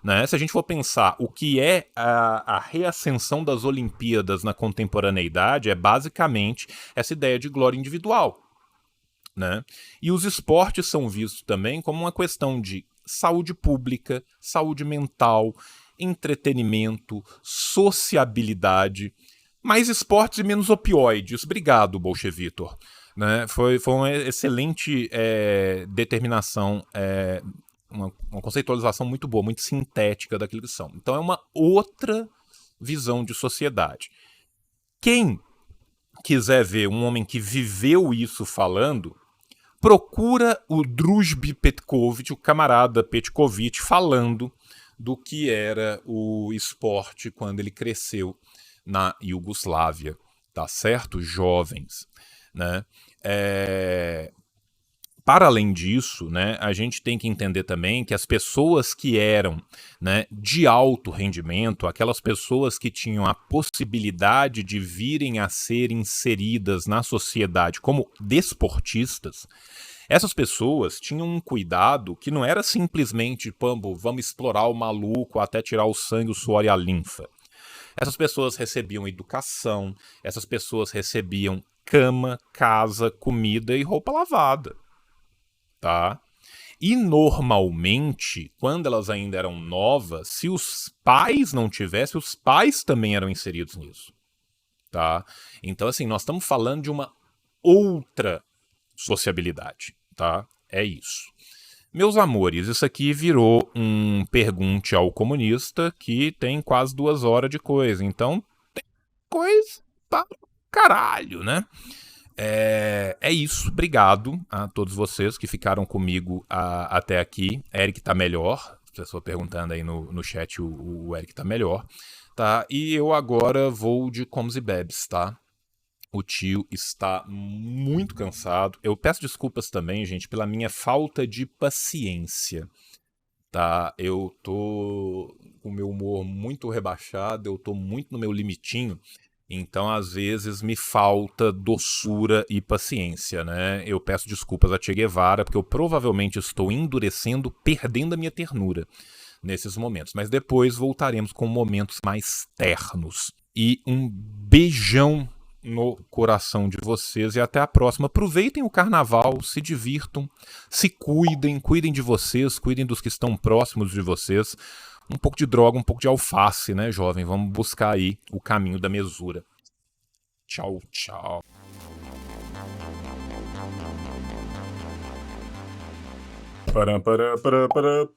Né? Se a gente for pensar o que é a reascensão das Olimpíadas na contemporaneidade, é basicamente essa ideia de glória individual. Né? E os esportes são vistos também como uma questão de saúde pública, saúde mental, entretenimento, sociabilidade, mais esportes e menos opioides. Obrigado, Bolchevitor. Né? Foi uma excelente determinação, uma conceitualização muito boa, muito sintética daquilo que são. Então é uma outra visão de sociedade. Quem quiser ver um homem que viveu isso falando, procura o Druzhby Petkovic, o camarada Petkovic, falando do que era o esporte quando ele cresceu na Iugoslávia, tá certo, jovens, né? Para além disso, né, a gente tem que entender também que as pessoas que eram, né, de alto rendimento, aquelas pessoas que tinham a possibilidade de virem a ser inseridas na sociedade como desportistas, essas pessoas tinham um cuidado que não era simplesmente, vamos explorar o maluco até tirar o sangue, o suor e a linfa. Essas pessoas recebiam educação, essas pessoas recebiam cama, casa, comida e roupa lavada. Tá? E normalmente, quando elas ainda eram novas, se os pais não tivessem, os pais também eram inseridos nisso. Tá? Então, assim, nós estamos falando de uma outra sociabilidade. Tá? É isso. Meus amores, isso aqui virou um Pergunte ao Comunista que tem quase 2 horas de coisa. Então, tem coisa para caralho, né? É isso, obrigado a todos vocês que ficaram comigo até aqui. Eric tá melhor, pessoa perguntando aí no chat, o Eric tá melhor, tá? E eu agora vou de comes e bebes, tá? O tio está muito cansado. Eu peço desculpas também, gente, pela minha falta de paciência, tá? Eu tô com o meu humor muito rebaixado, eu tô muito no meu limitinho. Então, às vezes, me falta doçura e paciência, né? Eu peço desculpas a Che Guevara, porque eu provavelmente estou endurecendo, perdendo a minha ternura nesses momentos. Mas depois voltaremos com momentos mais ternos. E um beijão no coração de vocês e até a próxima. Aproveitem o carnaval, se divirtam, se cuidem de vocês, cuidem dos que estão próximos de vocês. Um pouco de droga, um pouco de alface, né, jovem? Vamos buscar aí o caminho da mesura. Tchau, tchau.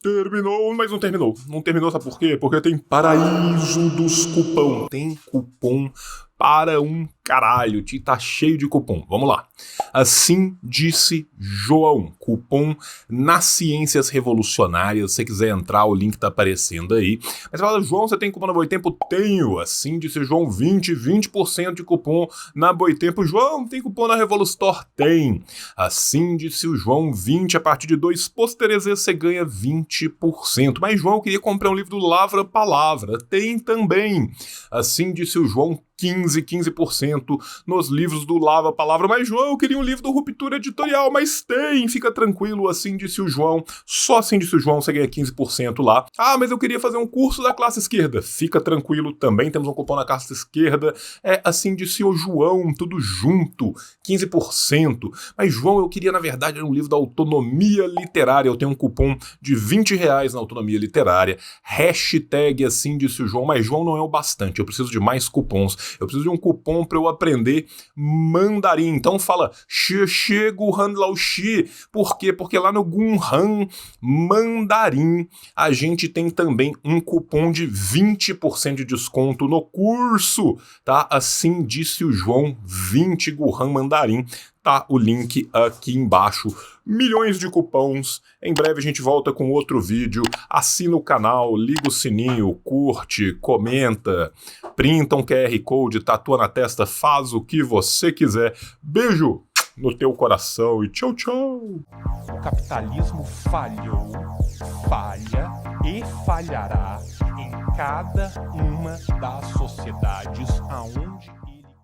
Terminou, mas não terminou. Não terminou, sabe por quê? Porque tem paraíso dos cupom. Tem cupom para um caralho. Tá cheio de cupom. Vamos lá. Assim disse João. Cupom nas Ciências Revolucionárias. Se você quiser entrar, o link tá aparecendo aí. Mas fala, João, você tem cupom na Boitempo? Tenho. Assim disse João, 20% de cupom na Boitempo. João, tem cupom na Revolustore? Tem. Assim disse o João, 20 a partir de 2 posteres você ganha 20%. Mas João, eu queria comprar um livro do Lavra Palavra. Tem também. Assim disse o João, 15% nos livros do Lava Palavra. Mas, João, eu queria um livro do Ruptura Editorial, mas tem, fica tranquilo, assim disse o João. Só assim disse o João, você ganha 15% lá. Ah, mas eu queria fazer um curso da classe esquerda. Fica tranquilo, também temos um cupom na classe esquerda. É assim disse o João, tudo junto, 15%. Mas, João, eu queria, na verdade, um livro da autonomia literária. Eu tenho um cupom de R$20 na autonomia literária. Hashtag assim disse o João, mas João não é o bastante. Eu preciso de mais cupons. Eu preciso de um cupom para eu aprender mandarim. Então fala Xie Guhan Lao Xi. Por quê? Porque lá no Gunhan Mandarim a gente tem também um cupom de 20% de desconto no curso, tá? Assim disse o João, 20 Guhan Mandarim. Tá o link aqui embaixo. Milhões de cupons. Em breve a gente volta com outro vídeo. Assina o canal, liga o sininho, curte, comenta, printa um QR Code, tatua na testa, faz o que você quiser. Beijo no teu coração e tchau, tchau. O capitalismo falhou, falha e falhará em cada uma das sociedades aonde